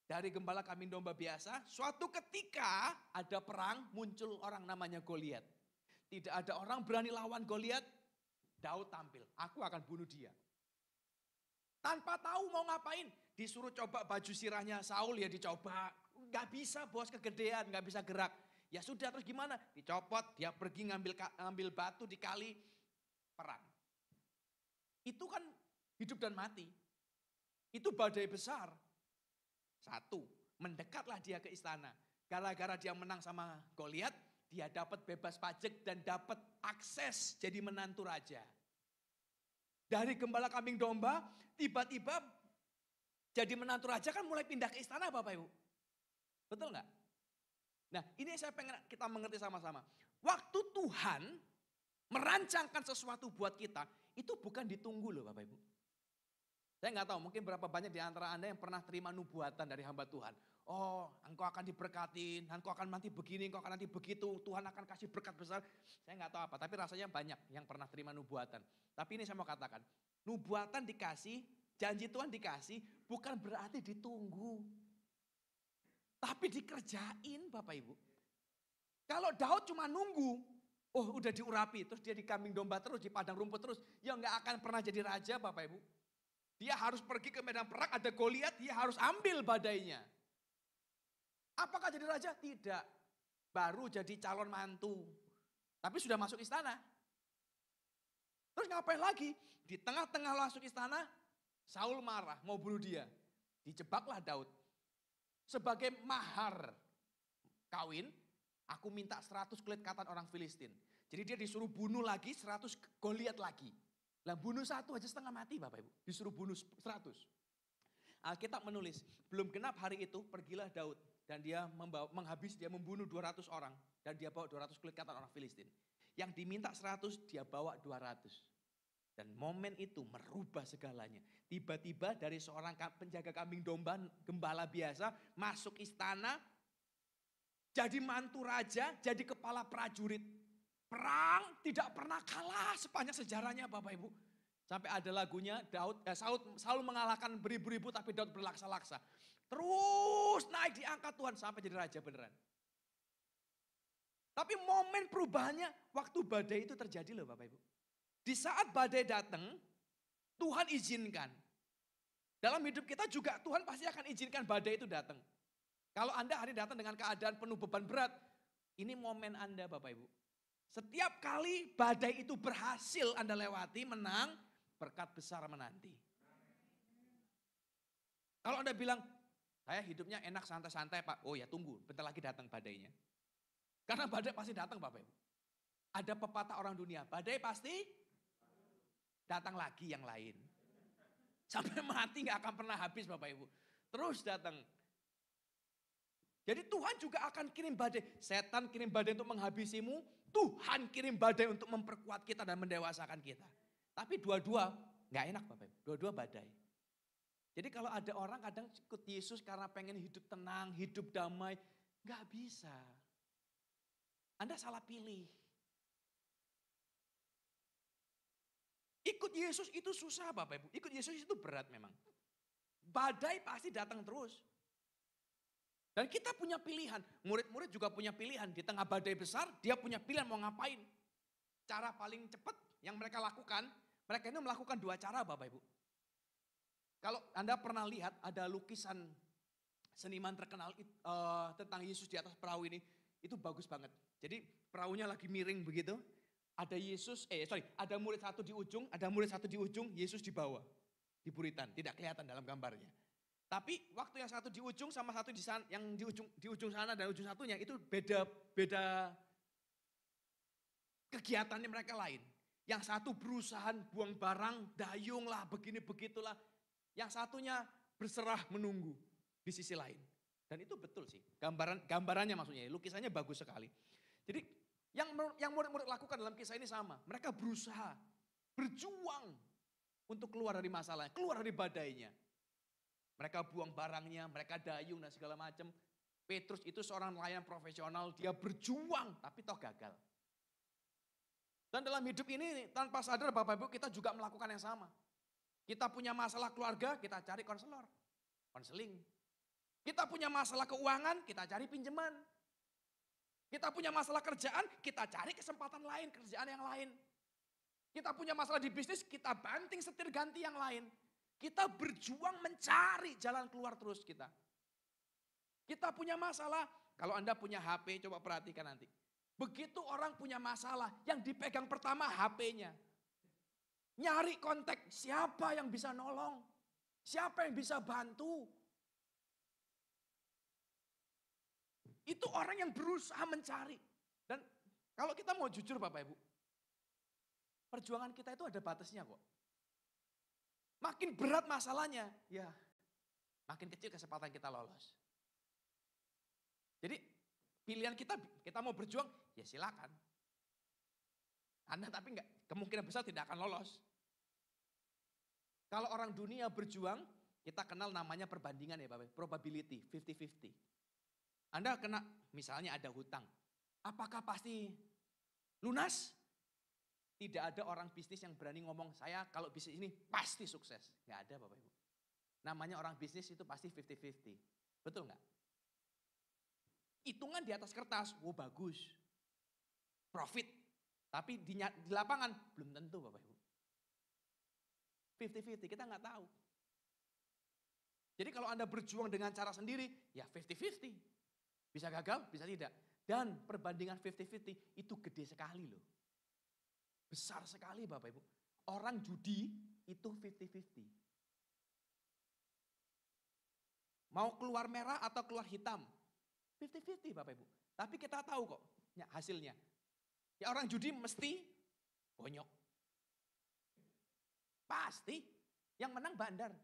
S5: Dari gembala kambing domba biasa, suatu ketika ada perang muncul orang namanya Goliat. Tidak ada orang berani lawan Goliat, Daud tampil, aku akan bunuh dia. Tanpa tahu mau ngapain, disuruh coba baju sirahnya Saul ya dicoba. Gak bisa bos kegedean, gak bisa gerak. Ya sudah terus gimana? Dicopot, dia pergi ngambil batu di kali, perang. Itu kan hidup dan mati. Itu badai besar. 1, mendekatlah dia ke istana. Gara-gara dia menang sama Goliat, dia dapat bebas pajak dan dapat akses jadi menantu raja. Dari gembala kambing domba, tiba-tiba jadi menantu raja kan mulai pindah ke istana Bapak Ibu. Betul nggak? Nah ini saya pengen kita mengerti sama-sama. Waktu Tuhan merancangkan sesuatu buat kita, itu bukan ditunggu loh Bapak Ibu. Saya nggak tahu mungkin berapa banyak di antara Anda yang pernah terima nubuatan dari hamba Tuhan. Oh engkau akan diberkatin, engkau akan nanti begini, engkau akan nanti begitu, Tuhan akan kasih berkat besar. Saya nggak tahu apa, tapi rasanya banyak yang pernah terima nubuatan. Tapi ini saya mau katakan, nubuatan dikasih, janji Tuhan dikasih, bukan berarti ditunggu. Tapi dikerjain Bapak Ibu. Kalau Daud cuma nunggu, oh udah diurapi, terus dia di kambing domba terus, di padang rumput terus, ya nggak akan pernah jadi raja Bapak Ibu. Dia harus pergi ke medan perang, ada Goliat, dia harus ambil badainya. Apakah jadi raja? Tidak. Baru jadi calon mantu. Tapi sudah masuk istana. Terus ngapain lagi? Di tengah-tengah masuk istana, Saul marah, mau bunuh dia. Dijebaklah Daud. Sebagai mahar kawin, aku minta 100 kulit katan orang Filistin. Jadi dia disuruh bunuh lagi 100 Goliat lagi. Lah bunuh 1 aja setengah mati Bapak Ibu. Disuruh bunuh 100. Alkitab menulis, belum genap hari itu pergilah Daud. Dan dia dia membunuh 200 orang. Dan dia bawa 200 kulit katan orang Filistin. Yang diminta 100 dia bawa 200. Dan momen itu merubah segalanya. Tiba-tiba dari seorang penjaga kambing domba, gembala biasa, masuk istana. Jadi mantu raja, jadi kepala prajurit. Perang tidak pernah kalah sepanjang sejarahnya Bapak Ibu. Sampai ada lagunya Saul mengalahkan beribu-ribu tapi Daud berlaksa-laksa. Terus naik diangkat Tuhan sampai jadi raja beneran. Tapi momen perubahannya waktu badai itu terjadi loh Bapak Ibu. Di saat badai datang, Tuhan izinkan. Dalam hidup kita juga Tuhan pasti akan izinkan badai itu datang. Kalau Anda hari datang dengan keadaan penuh beban berat, ini momen Anda Bapak Ibu. Setiap kali badai itu berhasil Anda lewati, menang, berkat besar menanti. Kalau Anda bilang, saya hidupnya enak santai-santai Pak. Oh ya tunggu, bentar lagi datang badainya. Karena badai pasti datang Bapak Ibu. Ada pepatah orang dunia, badai pasti datang lagi yang lain. Sampai mati gak akan pernah habis Bapak Ibu. Terus datang. Jadi Tuhan juga akan kirim badai. Setan kirim badai untuk menghabisimu. Tuhan kirim badai untuk memperkuat kita dan mendewasakan kita. Tapi dua-dua gak enak Bapak Ibu. Dua-dua badai. Jadi kalau ada orang kadang ikut Yesus karena pengen hidup tenang, hidup damai. Gak bisa. Anda salah pilih. Ikut Yesus itu susah Bapak Ibu. Ikut Yesus itu berat memang. Badai pasti datang terus. Dan kita punya pilihan. Murid-murid juga punya pilihan. Di tengah badai besar dia punya pilihan mau ngapain. Cara paling cepat yang mereka lakukan. Mereka ini melakukan dua cara Bapak Ibu. Kalau Anda pernah lihat ada lukisan seniman terkenal tentang Yesus di atas perahu ini. Itu bagus banget. Jadi perahunya lagi miring begitu. Ada ada murid satu di ujung, ada murid satu di ujung, Yesus di bawah. Di buritan, tidak kelihatan dalam gambarnya. Tapi waktu yang satu di ujung sama satu di sana, yang di ujung sana dan ujung satunya itu beda kegiatannya mereka lain. Yang satu berusaha buang barang, dayung lah, begini begitulah. Yang satunya berserah menunggu di sisi lain. Dan itu betul sih, gambarannya maksudnya, lukisannya bagus sekali. Jadi yang murid-murid lakukan dalam kisah ini sama. Mereka berusaha, berjuang untuk keluar dari masalahnya, keluar dari badainya. Mereka buang barangnya, mereka dayung dan segala macam. Petrus itu seorang nelayan profesional, dia berjuang tapi toh gagal. Dan dalam hidup ini tanpa sadar Bapak Ibu kita juga melakukan yang sama. Kita punya masalah keluarga, kita cari konseling. Kita punya masalah keuangan, kita cari pinjaman. Kita punya masalah kerjaan, kita cari kesempatan lain, kerjaan yang lain. Kita punya masalah di bisnis, kita banting setir ganti yang lain. Kita berjuang mencari jalan keluar terus kita. Kita punya masalah, kalau Anda punya HP, coba perhatikan nanti. Begitu orang punya masalah, yang dipegang pertama HP-nya. Nyari kontak, siapa yang bisa nolong? Siapa yang bisa bantu? Itu orang yang berusaha mencari. Dan kalau kita mau jujur Bapak Ibu, perjuangan kita itu ada batasnya kok. Makin berat masalahnya, ya makin kecil kesempatan kita lolos. Jadi pilihan kita mau berjuang, ya silakan. Anda tapi kemungkinan besar tidak akan lolos. Kalau orang dunia berjuang, kita kenal namanya perbandingan ya Bapak, probability, 50-50. Anda kena, misalnya ada hutang. Apakah pasti lunas? Tidak ada orang bisnis yang berani ngomong, saya kalau bisnis ini pasti sukses. Nggak ada Bapak Ibu. Namanya orang bisnis itu pasti 50-50. Betul nggak? Hitungan di atas kertas, bagus. Profit. Tapi di lapangan belum tentu Bapak Ibu. 50-50, kita nggak tahu. Jadi kalau Anda berjuang dengan cara sendiri, ya 50-50. Bisa gagal, bisa tidak. Dan perbandingan 50-50 itu gede sekali loh. Besar sekali Bapak Ibu. Orang judi itu 50-50. Mau keluar merah atau keluar hitam. 50-50 Bapak Ibu. Tapi kita tahu kok hasilnya. Ya orang judi mesti bonyok. Pasti. Yang menang bandar.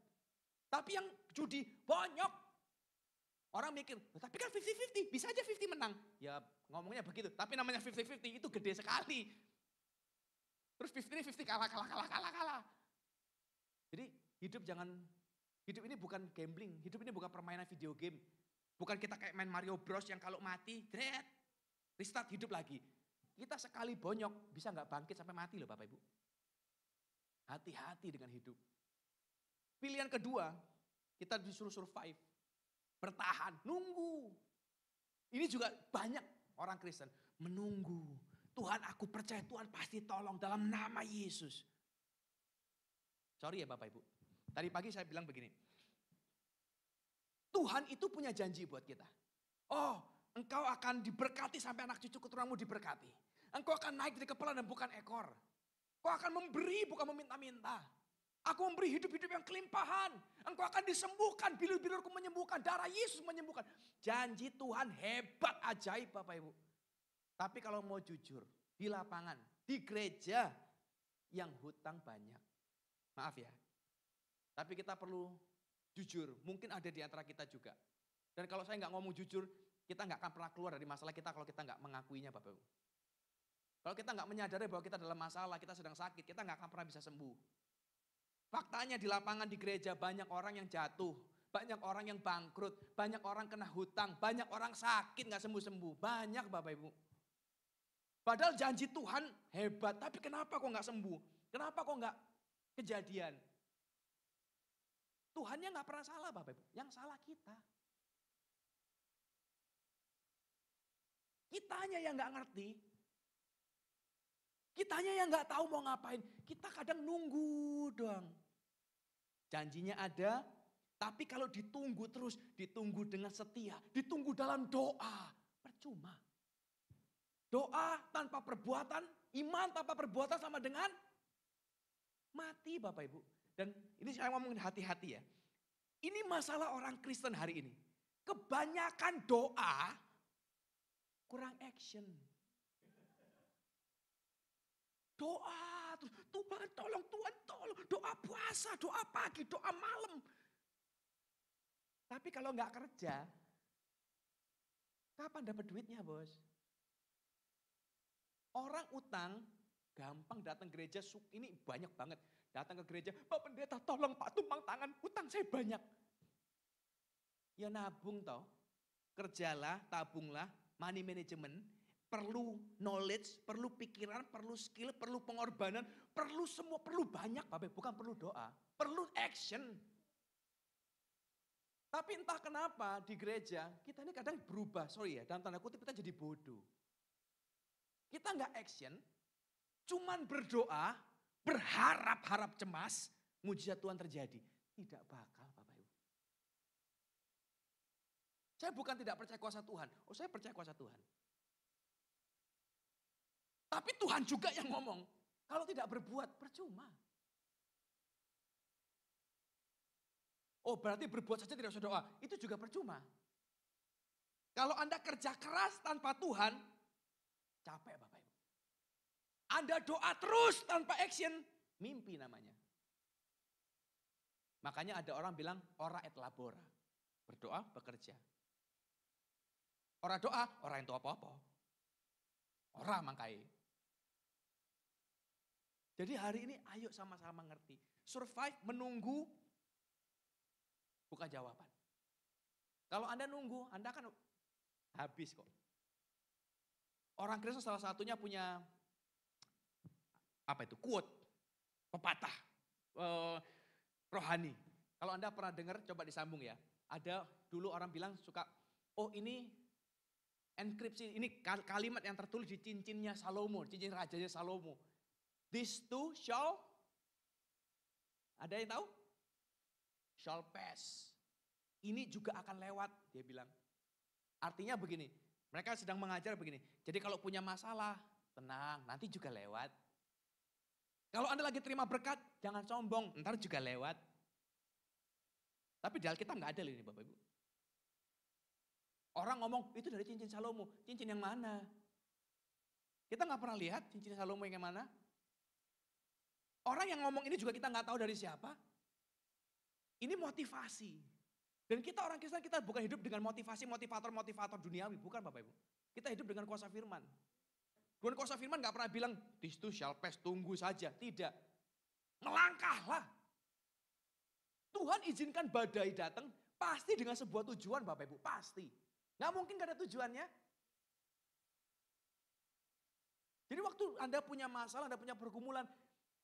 S5: Tapi yang judi bonyok. Orang mikir, tapi kan 50-50, bisa aja 50 menang. Ya ngomongnya begitu, tapi namanya 50-50 itu gede sekali. Terus 50 kalah. Jadi hidup ini bukan gambling, hidup ini bukan permainan video game. Bukan kita kayak main Mario Bros yang kalau mati, restart hidup lagi. Kita sekali bonyok, bisa nggak bangkit sampai mati loh Bapak Ibu. Hati-hati dengan hidup. Pilihan kedua, kita disuruh survive. Bertahan, nunggu. Ini juga banyak orang Kristen menunggu, Tuhan aku percaya Tuhan pasti tolong dalam nama Yesus. Sorry ya Bapak Ibu. Tadi pagi saya bilang begini. Tuhan itu punya janji buat kita. Oh, engkau akan diberkati sampai anak cucu keturunanmu diberkati. Engkau akan naik dari kepala dan bukan ekor. Engkau akan memberi bukan meminta-minta. Aku memberi hidup-hidup yang kelimpahan. Engkau akan disembuhkan, bilur-bilurku menyembuhkan, darah Yesus menyembuhkan. Janji Tuhan hebat, ajaib Bapak Ibu. Tapi kalau mau jujur, di lapangan, di gereja yang hutang banyak. Maaf ya. Tapi kita perlu jujur, mungkin ada di antara kita juga. Dan kalau saya nggak ngomong jujur, kita nggak akan pernah keluar dari masalah kita kalau kita nggak mengakuinya Bapak Ibu. Kalau kita nggak menyadari bahwa kita dalam masalah, kita sedang sakit, kita nggak akan pernah bisa sembuh. Faktanya di lapangan di gereja banyak orang yang jatuh, banyak orang yang bangkrut, banyak orang kena hutang, banyak orang sakit nggak sembuh-sembuh, banyak Bapak Ibu. Padahal janji Tuhan hebat, tapi kenapa kok nggak sembuh? Kenapa kok nggak kejadian? Tuhannya nggak pernah salah Bapak Ibu, yang salah kita. Kitanya yang nggak ngerti. Kitanya yang nggak tahu mau ngapain. Kita kadang nunggu doang. Janjinya ada, tapi kalau ditunggu terus, ditunggu dengan setia, ditunggu dalam doa, percuma. Doa tanpa perbuatan, iman tanpa perbuatan sama dengan mati Bapak Ibu. Dan ini saya ngomongin hati-hati ya. Ini masalah orang Kristen hari ini. Kebanyakan doa, kurang action. Doa, terus Tuhan tolong, doa puasa, doa pagi, doa malam. Tapi kalau nggak kerja, kapan dapat duitnya bos? Orang utang, gampang datang gereja, ini banyak banget. Datang ke gereja, Pak Pendeta tolong Pak tumpang tangan, utang saya banyak. Ya nabung toh, kerjalah, tabunglah, money management. Perlu knowledge, perlu pikiran, perlu skill, perlu pengorbanan, perlu semua, perlu banyak Bapak, bukan perlu doa, perlu action. Tapi entah kenapa di gereja, kita ini kadang berubah, sorry ya, dalam tanda kutip kita jadi bodoh. Kita nggak action, cuman berdoa, berharap-harap cemas, mujizat Tuhan terjadi. Tidak bakal Bapak Ibu. Saya bukan tidak percaya kuasa Tuhan, saya percaya kuasa Tuhan. Tapi Tuhan juga yang ngomong, kalau tidak berbuat percuma. Oh berarti berbuat saja tidak usah doa, itu juga percuma. Kalau Anda kerja keras tanpa Tuhan, capek Bapak Ibu. Anda doa terus tanpa action, mimpi namanya. Makanya ada orang bilang, ora et labora. Berdoa, bekerja. Ora doa, ora itu apa-apa. Ora mangkai. Jadi hari ini ayo sama-sama ngerti. Survive, menunggu, bukan jawaban. Kalau Anda nunggu, Anda akan habis kok. Orang Kristen salah satunya punya, apa itu, quote, pepatah, rohani. Kalau Anda pernah dengar, coba disambung ya. Ada dulu orang bilang suka, oh ini enkripsi, ini kalimat yang tertulis di cincinnya Salomo, cincin rajanya Salomo. These two shall, ada yang tahu? Shall pass. Ini juga akan lewat, dia bilang. Artinya begini, mereka sedang mengajar begini. Jadi kalau punya masalah, tenang, nanti juga lewat. Kalau Anda lagi terima berkat, jangan sombong, ntar juga lewat. Tapi di Alkitab nggak ada ini Bapak Ibu. Orang ngomong, itu dari cincin Salomo. Cincin yang mana? Kita nggak pernah lihat cincin Salomo yang mana. Orang yang ngomong ini juga kita nggak tahu dari siapa. Ini motivasi. Dan kita orang Kristen, kita bukan hidup dengan motivasi, motivator duniawi. Bukan Bapak Ibu. Kita hidup dengan kuasa firman. Dengan kuasa firman nggak pernah bilang, this too shall pass, tunggu saja. Tidak. Melangkahlah. Tuhan izinkan badai datang, pasti dengan sebuah tujuan Bapak Ibu. Pasti. Nggak mungkin gak ada tujuannya. Jadi waktu Anda punya masalah, Anda punya pergumulan,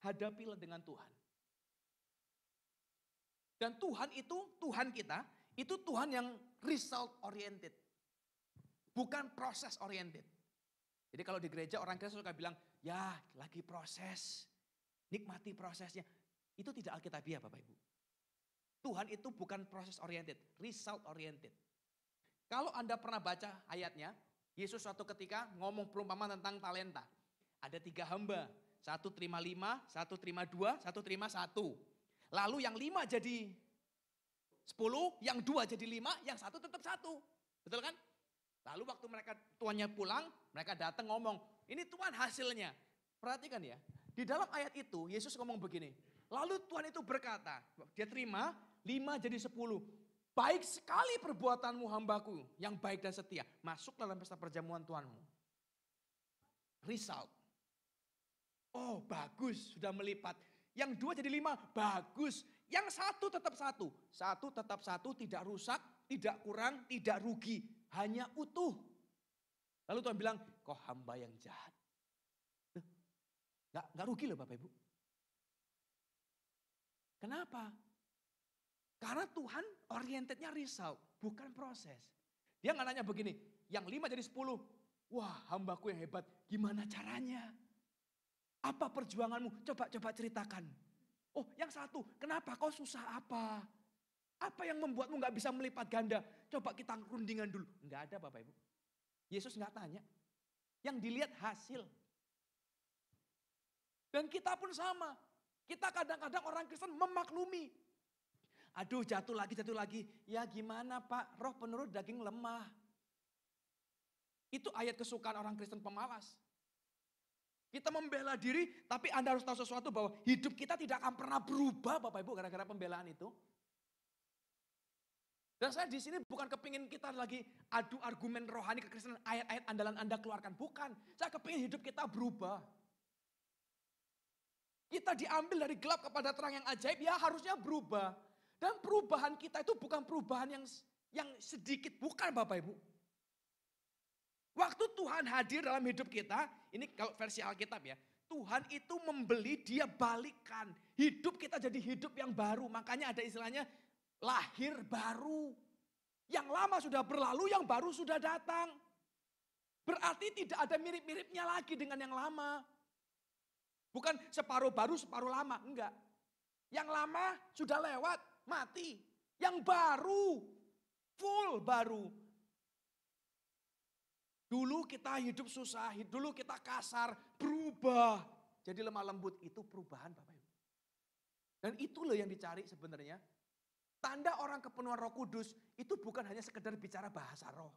S5: hadapilah dengan Tuhan. Dan Tuhan itu, Tuhan kita, itu Tuhan yang result oriented. Bukan proses oriented. Jadi kalau di gereja orang Kristen suka bilang, ya lagi proses, nikmati prosesnya. Itu tidak alkitabiah Bapak Ibu. Tuhan itu bukan proses oriented, result oriented. Kalau Anda pernah baca ayatnya, Yesus suatu ketika ngomong perumpamaan tentang talenta. Ada 3 hamba, satu terima 5, satu terima 2, satu terima 1. Lalu yang 5 jadi 10, yang 2 jadi 5, yang 1 tetap 1. Betul kan? Lalu waktu mereka tuannya pulang, mereka datang ngomong, ini Tuhan hasilnya. Perhatikan ya, di dalam ayat itu Yesus ngomong begini. Lalu Tuhan itu berkata, dia terima 5 jadi 10. Baik sekali perbuatanmu hambaku yang baik dan setia. Masuk dalam pesta perjamuan Tuhanmu. Result. Oh bagus sudah melipat. Yang 2 jadi 5 bagus. Yang 1 tetap 1. 1 tetap 1 tidak rusak, tidak kurang, tidak rugi. Hanya utuh. Lalu Tuhan bilang kau hamba yang jahat. Nggak rugi loh Bapak Ibu. Kenapa? Karena Tuhan orientednya result, bukan proses. Dia nggak nanya begini, yang 5 jadi 10. Wah hambaku yang hebat, gimana caranya? Apa perjuanganmu? Coba ceritakan. Oh yang 1, kenapa kau susah apa? Apa yang membuatmu nggak bisa melipat ganda? Coba kita rundingan dulu. Nggak ada Bapak Ibu. Yesus nggak tanya. Yang dilihat hasil. Dan kita pun sama. Kita kadang-kadang orang Kristen memaklumi. Aduh jatuh lagi. Ya gimana Pak, roh penurut daging lemah. Itu ayat kesukaan orang Kristen pemalas. Kita membela diri, tapi Anda harus tahu sesuatu bahwa hidup kita tidak akan pernah berubah Bapak Ibu gara-gara pembelaan itu. Dan saya di sini bukan kepingin kita lagi adu argumen rohani kekristenan, ayat-ayat andalan Anda keluarkan. Bukan, saya kepingin hidup kita berubah. Kita diambil dari gelap kepada terang yang ajaib, ya harusnya berubah. Dan perubahan kita itu bukan perubahan yang sedikit, bukan Bapak Ibu. Waktu Tuhan hadir dalam hidup kita, ini kalau versi Alkitab ya, Tuhan itu membeli, dia balikan. Hidup kita jadi hidup yang baru, makanya ada istilahnya lahir baru. Yang lama sudah berlalu, yang baru sudah datang. Berarti tidak ada mirip-miripnya lagi dengan yang lama. Bukan separuh baru, separuh lama, enggak. Yang lama sudah lewat, mati. Yang baru, full baru. Dulu kita hidup susah, dulu kita kasar, berubah. Jadi lemah lembut, itu perubahan Bapak Ibu. Dan itu loh yang dicari sebenarnya. Tanda orang kepenuhan Roh Kudus itu bukan hanya sekedar bicara bahasa roh.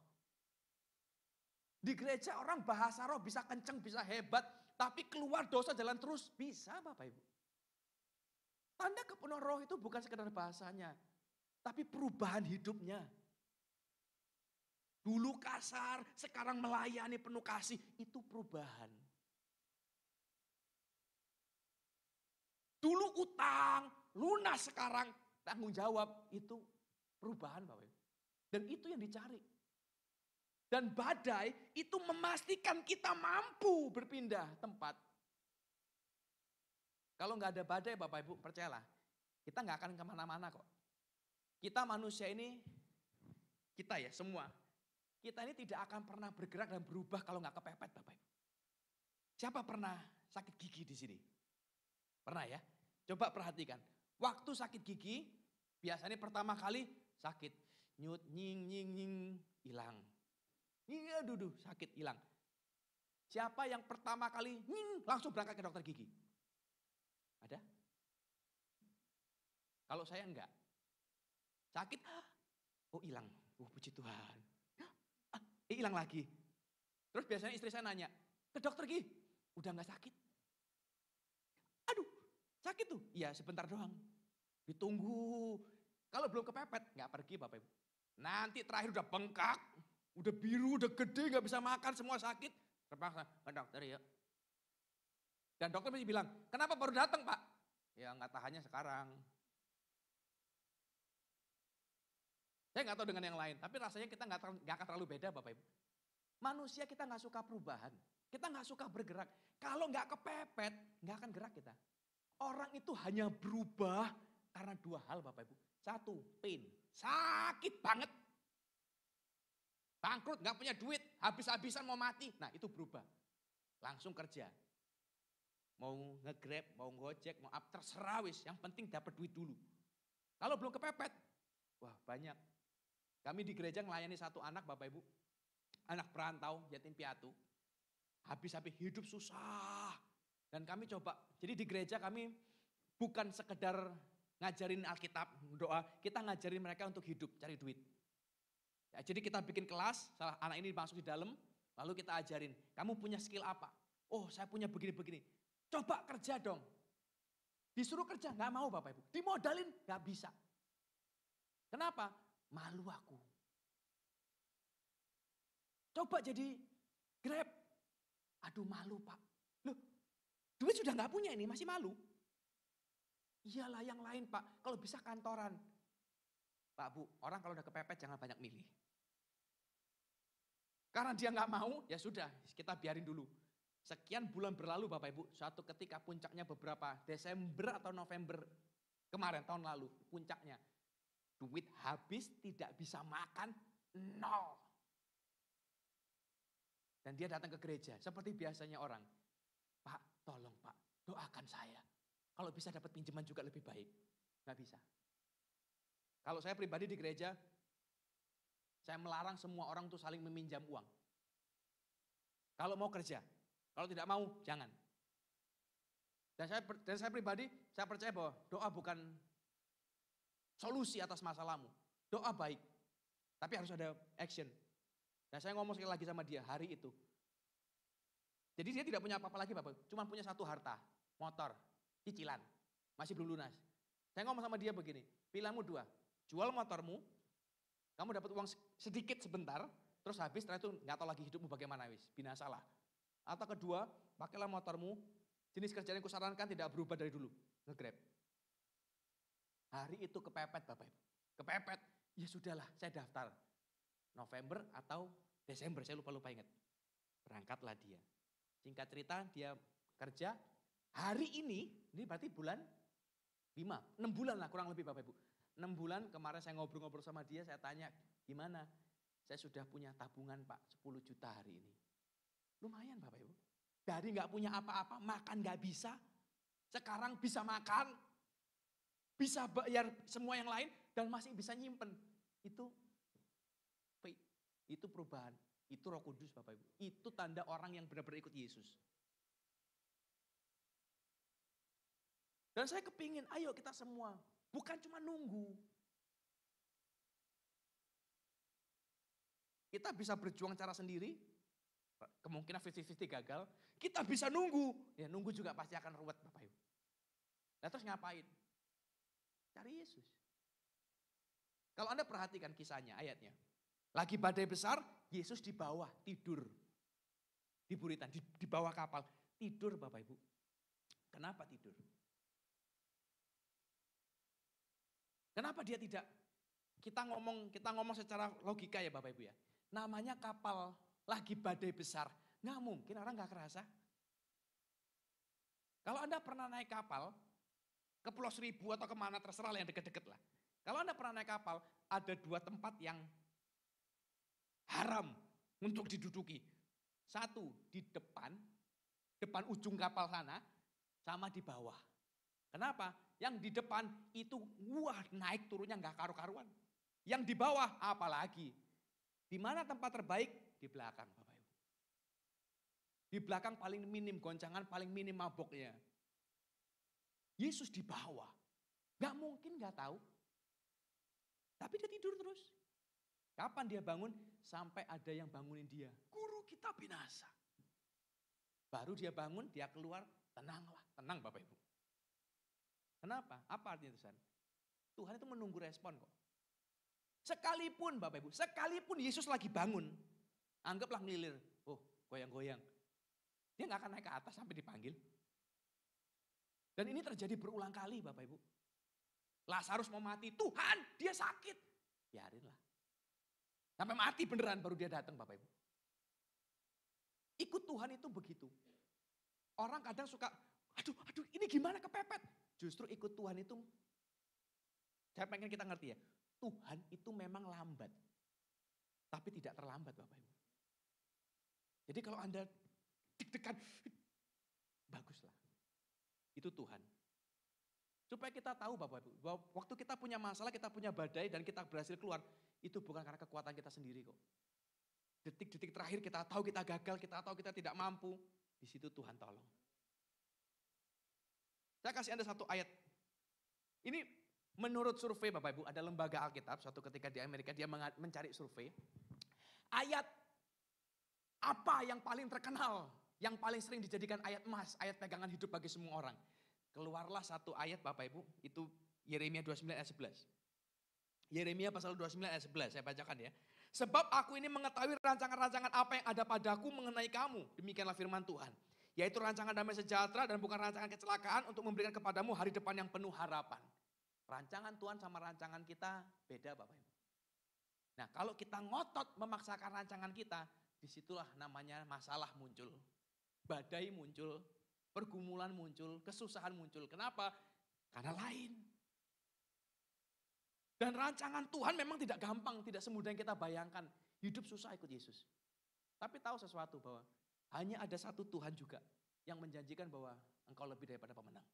S5: Di gereja orang bahasa roh bisa kenceng, bisa hebat. Tapi keluar dosa jalan terus, bisa Bapak Ibu. Tanda kepenuhan roh itu bukan sekedar bahasanya. Tapi perubahan hidupnya. Dulu kasar, sekarang melayani penuh kasih. Itu perubahan. Dulu utang, lunas sekarang tanggung jawab. Itu perubahan Bapak Ibu. Dan itu yang dicari. Dan badai itu memastikan kita mampu berpindah tempat. Kalau nggak ada badai Bapak Ibu percayalah. Kita nggak akan kemana-mana kok. Kita manusia ini, kita ya semua. Kita ini tidak akan pernah bergerak dan berubah kalau nggak kepepet Bapak Ibu. Siapa pernah sakit gigi di sini? Pernah ya? Coba perhatikan. Waktu sakit gigi, biasanya pertama kali sakit. Nyut, nying, hilang. Iya duduh, sakit, hilang. Siapa yang pertama kali langsung berangkat ke dokter gigi? Ada? Kalau saya enggak. Sakit, oh hilang. Oh puji Tuhan. Hilang lagi. Terus biasanya istri saya nanya, ke dokter gigi, udah enggak sakit? Aduh, sakit tuh. Iya sebentar doang. Ditunggu. Kalau belum kepepet, enggak pergi Bapak Ibu. Nanti terakhir udah bengkak, udah biru, udah gede, enggak bisa makan, semua sakit. Terpaksa ke dokter ya. Dan dokter masih bilang, kenapa baru datang Pak? Ya enggak tahannya sekarang. Saya nggak tahu dengan yang lain, tapi rasanya kita nggak akan terlalu beda Bapak Ibu. Manusia kita nggak suka perubahan, kita nggak suka bergerak. Kalau nggak kepepet, nggak akan gerak kita. Orang itu hanya berubah karena 2 hal Bapak Ibu. 1, pain, sakit banget. Bangkrut, nggak punya duit, habis-habisan mau mati. Nah itu berubah. Langsung kerja. Mau nge-grab, mau ngojek, mau up, terserah wis. Yang penting dapat duit dulu. Kalau belum kepepet, wah banyak. Kami di gereja melayani satu anak Bapak Ibu. Anak perantau, yatim piatu. Habis-habis hidup susah. Dan kami coba, jadi di gereja kami bukan sekedar ngajarin Alkitab, doa. Kita ngajarin mereka untuk hidup, cari duit. Ya, jadi kita bikin kelas, salah anak ini masuk di dalam, lalu kita ajarin, kamu punya skill apa? Oh saya punya begini-begini. Coba kerja dong. Disuruh kerja, nggak mau Bapak Ibu. Dimodalin, nggak bisa. Kenapa? Malu aku. Coba jadi Grab. Aduh malu Pak. Loh, duit sudah nggak punya ini, masih malu. Iyalah yang lain Pak, kalau bisa kantoran. Pak Bu, orang kalau udah kepepet jangan banyak milih. Karena dia nggak mau, ya sudah kita biarin dulu. Sekian bulan berlalu Bapak Ibu, suatu ketika puncaknya beberapa Desember atau November kemarin tahun lalu, puncaknya. Duit habis, tidak bisa makan, nol. Dan dia datang ke gereja, seperti biasanya orang. Pak, tolong Pak, doakan saya. Kalau bisa dapat pinjaman juga lebih baik. Nggak bisa. Kalau saya pribadi di gereja, saya melarang semua orang untuk saling meminjam uang. Kalau mau kerja, kalau tidak mau jangan. Dan saya pribadi, saya percaya bahwa doa bukan solusi atas masalahmu. Doa baik, tapi harus ada action. Dan saya ngomong sekali lagi sama dia hari itu. Jadi dia tidak punya apa-apa lagi Bapak, cuma punya satu harta, motor, cicilan, masih belum lunas. Saya ngomong sama dia begini, pilihanmu dua, jual motormu, kamu dapat uang sedikit sebentar, terus habis setelah itu nggak tahu lagi hidupmu bagaimana wis, binasalah. Atau kedua, pakailah motormu, jenis kerjaan yang kusarankan tidak berubah dari dulu, nge-grab. Hari itu kepepet Bapak Ibu, kepepet, ya sudahlah saya daftar. November atau Desember, saya lupa ingat. Berangkatlah dia. Singkat cerita dia kerja, hari ini berarti bulan 5, 6 bulan lah kurang lebih Bapak Ibu. 6 bulan kemarin saya ngobrol-ngobrol sama dia, saya tanya gimana? Saya sudah punya tabungan Pak 10 juta hari ini. Lumayan Bapak Ibu. Dari gak punya apa-apa, makan gak bisa. Sekarang bisa makan, bisa bayar semua yang lain dan masih bisa nyimpen. Itu perubahan, itu Roh Kudus Bapak Ibu. Itu tanda orang yang benar-benar ikut Yesus. Dan saya kepingin, ayo kita semua, bukan cuma nunggu. Kita bisa berjuang cara sendiri, kemungkinan 50-50 gagal. Kita bisa nunggu, ya nunggu juga pasti akan ruwet Bapak Ibu. Nah terus ngapain? Cari Yesus. Kalau Anda perhatikan kisahnya, ayatnya. Lagi badai besar, Yesus di bawah tidur. Di buritan, di bawah kapal. Tidur Bapak Ibu. Kenapa tidur? Kenapa dia tidak? Kita ngomong secara logika ya Bapak Ibu ya. Namanya kapal lagi badai besar. Nggak mungkin orang nggak kerasa. Kalau Anda pernah naik kapal, ke Pulau Seribu atau kemana terserah yang deket-deket lah. Kalau Anda pernah naik kapal, ada 2 tempat yang haram untuk diduduki. Satu di depan ujung kapal sana, sama di bawah. Kenapa? Yang di depan itu wah naik turunnya nggak karu-karuan. Yang di bawah apalagi. Di mana tempat terbaik? Di belakang Bapak Ibu. Di belakang paling minim goncangan, paling minim maboknya. Yesus di bawah. Gak mungkin gak tahu. Tapi dia tidur terus. Kapan dia bangun? Sampai ada yang bangunin dia. Guru kita binasa. Baru dia bangun, dia keluar, tenanglah. Tenang Bapak Ibu. Kenapa? Apa artinya itu? Tuhan itu menunggu respon kok. Sekalipun Bapak Ibu, sekalipun Yesus lagi bangun. Anggaplah ngelilir. Oh goyang-goyang. Dia gak akan naik ke atas sampai dipanggil. Dan ini terjadi berulang kali Bapak Ibu. Lazarus mau mati, Tuhan dia sakit. Biarinlah. Sampai mati beneran baru dia datang Bapak Ibu. Ikut Tuhan itu begitu. Orang kadang suka, aduh ini gimana kepepet. Justru ikut Tuhan itu, saya pengen kita ngerti ya. Tuhan itu memang lambat. Tapi tidak terlambat Bapak Ibu. Jadi kalau Anda deg-degan, baguslah. Itu Tuhan. Supaya kita tahu Bapak Ibu, bahwa waktu kita punya masalah, kita punya badai dan kita berhasil keluar, itu bukan karena kekuatan kita sendiri kok. Detik-detik terakhir kita tahu kita gagal, kita tahu kita tidak mampu, di situ Tuhan tolong. Saya kasih Anda satu ayat. Ini menurut survei Bapak Ibu, ada lembaga Alkitab, suatu ketika di Amerika dia mencari survei. Ayat apa yang paling terkenal, yang paling sering dijadikan ayat emas, ayat pegangan hidup bagi semua orang. Keluarlah satu ayat Bapak Ibu, itu Yeremia 29 ayat 11. Yeremia pasal 29 ayat 11, saya bacakan ya. Sebab aku ini mengetahui rancangan-rancangan apa yang ada padaku mengenai kamu. Demikianlah firman Tuhan. Yaitu rancangan damai sejahtera dan bukan rancangan kecelakaan untuk memberikan kepadamu hari depan yang penuh harapan. Rancangan Tuhan sama rancangan kita beda Bapak Ibu. Nah kalau kita ngotot memaksakan rancangan kita, disitulah namanya masalah muncul. Badai muncul, pergumulan muncul, kesusahan muncul. Kenapa? Karena lain. Dan rancangan Tuhan memang tidak gampang, tidak semudah yang kita bayangkan. Hidup susah ikut Yesus. Tapi tahu sesuatu bahwa hanya ada satu Tuhan juga yang menjanjikan bahwa engkau lebih daripada pemenang.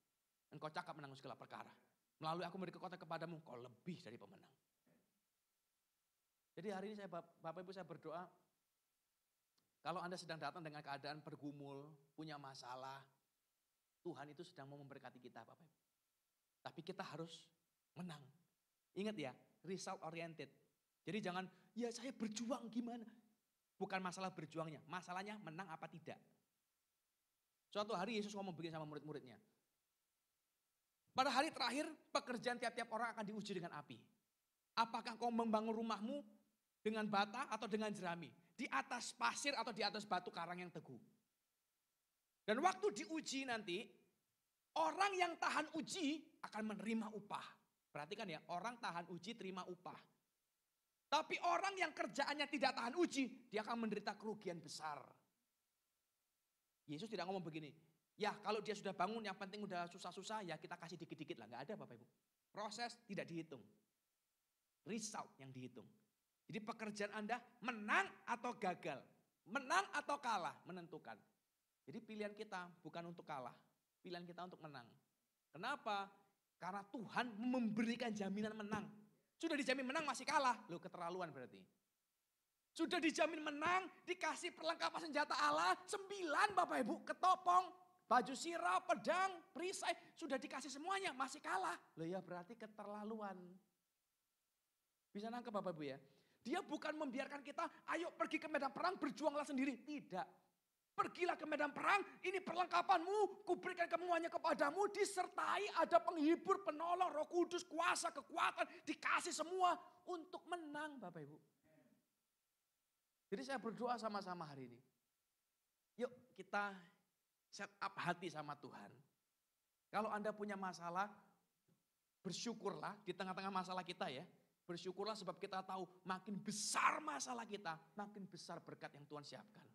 S5: Engkau cakap menanggung segala perkara. Melalui aku memberi kekuatan kepadamu, engkau lebih dari pemenang. Jadi hari ini Bapak Ibu saya berdoa, kalau Anda sedang datang dengan keadaan bergumul, punya masalah, Tuhan itu sedang mau memberkati kita Bapak Ibu. Tapi kita harus menang. Ingat ya, result oriented. Jadi jangan, ya saya berjuang gimana. Bukan masalah berjuangnya, masalahnya menang apa tidak. Suatu hari Yesus ngomong begini sama murid-muridnya. Pada hari terakhir, pekerjaan tiap-tiap orang akan diuji dengan api. Apakah kau membangun rumahmu dengan bata atau dengan jerami? Di atas pasir atau di atas batu karang yang teguh. Dan waktu diuji nanti, orang yang tahan uji akan menerima upah. Perhatikan ya, orang tahan uji terima upah. Tapi orang yang kerjaannya tidak tahan uji, dia akan menderita kerugian besar. Yesus tidak ngomong begini, ya kalau dia sudah bangun yang penting udah susah-susah ya kita kasih dikit-dikit lah. Nggak ada Bapak Ibu. Proses tidak dihitung. Result yang dihitung. Jadi pekerjaan Anda menang atau gagal. Menang atau kalah menentukan. Jadi pilihan kita bukan untuk kalah. Pilihan kita untuk menang. Kenapa? Karena Tuhan memberikan jaminan menang. Sudah dijamin menang masih kalah. Loh keterlaluan berarti. Sudah dijamin menang, dikasih perlengkapan senjata Allah. 9 Bapak Ibu, ketopong, baju sirah, pedang, perisai. Sudah dikasih semuanya, masih kalah. Loh ya berarti keterlaluan. Bisa nangkep Bapak Ibu ya. Dia bukan membiarkan kita, ayo pergi ke medan perang, berjuanglah sendiri. Tidak. Pergilah ke medan perang, ini perlengkapanmu, kuberikan semuanya kepadamu, disertai ada penghibur, penolong, Roh Kudus, kuasa, kekuatan, dikasih semua untuk menang Bapak Ibu. Jadi saya berdoa sama-sama hari ini. Yuk kita set up hati sama Tuhan. Kalau Anda punya masalah, bersyukurlah di tengah-tengah masalah kita ya. Bersyukurlah sebab kita tahu makin besar masalah kita, makin besar berkat yang Tuhan siapkan.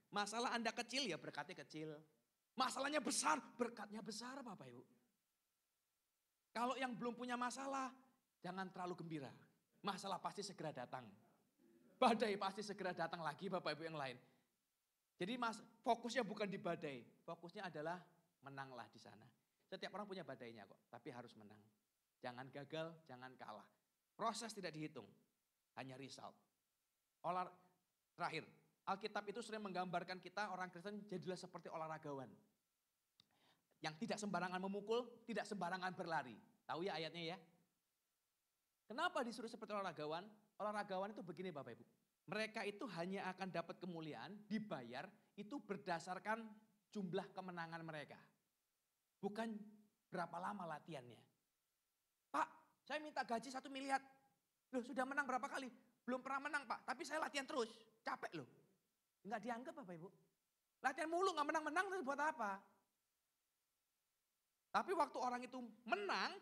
S5: Masalah Anda kecil ya berkatnya kecil. Masalahnya besar, berkatnya besar Bapak Ibu. Kalau yang belum punya masalah, jangan terlalu gembira. Masalah pasti segera datang. Badai pasti segera datang lagi Bapak Ibu yang lain. Jadi fokusnya bukan di badai, fokusnya adalah menanglah di sana. Setiap orang punya badainya kok, tapi harus menang. Jangan gagal, jangan kalah. Proses tidak dihitung, hanya result. Terakhir, Alkitab itu sering menggambarkan kita orang Kristen jadilah seperti olahragawan. Yang tidak sembarangan memukul, tidak sembarangan berlari. Tahu ya ayatnya ya? Kenapa disuruh seperti olahragawan? Olahragawan itu begini Bapak Ibu. Mereka itu hanya akan dapat kemuliaan, dibayar, itu berdasarkan jumlah kemenangan mereka. Bukan berapa lama latihannya. Pak, saya minta gaji 1 miliar. Loh sudah menang berapa kali? Belum pernah menang Pak, tapi saya latihan terus. Capek loh. Enggak dianggap Bapak Ibu. Latihan mulu gak menang-menang terus buat apa? Tapi waktu orang itu menang,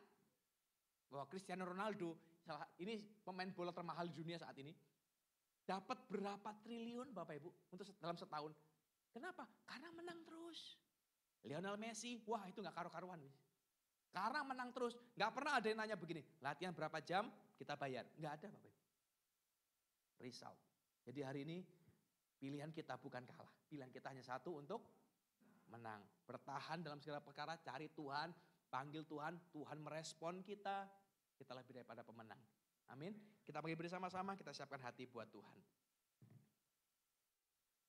S5: wah Cristiano Ronaldo, ini pemain bola termahal di dunia saat ini, dapat berapa triliun Bapak Ibu untuk dalam setahun. Kenapa? Karena menang terus. Lionel Messi, wah itu gak karu-karuan. Karena menang terus, gak pernah ada yang nanya begini, latihan berapa jam kita bayar. Gak ada Bapak Ibu. result. Jadi hari ini pilihan kita bukan kalah. Pilihan kita hanya satu, untuk menang. Bertahan dalam segala perkara, cari Tuhan, panggil Tuhan, Tuhan merespon kita. Kita lebih daripada pemenang. Amin. Kita bagi bersama-sama, kita siapkan hati buat Tuhan.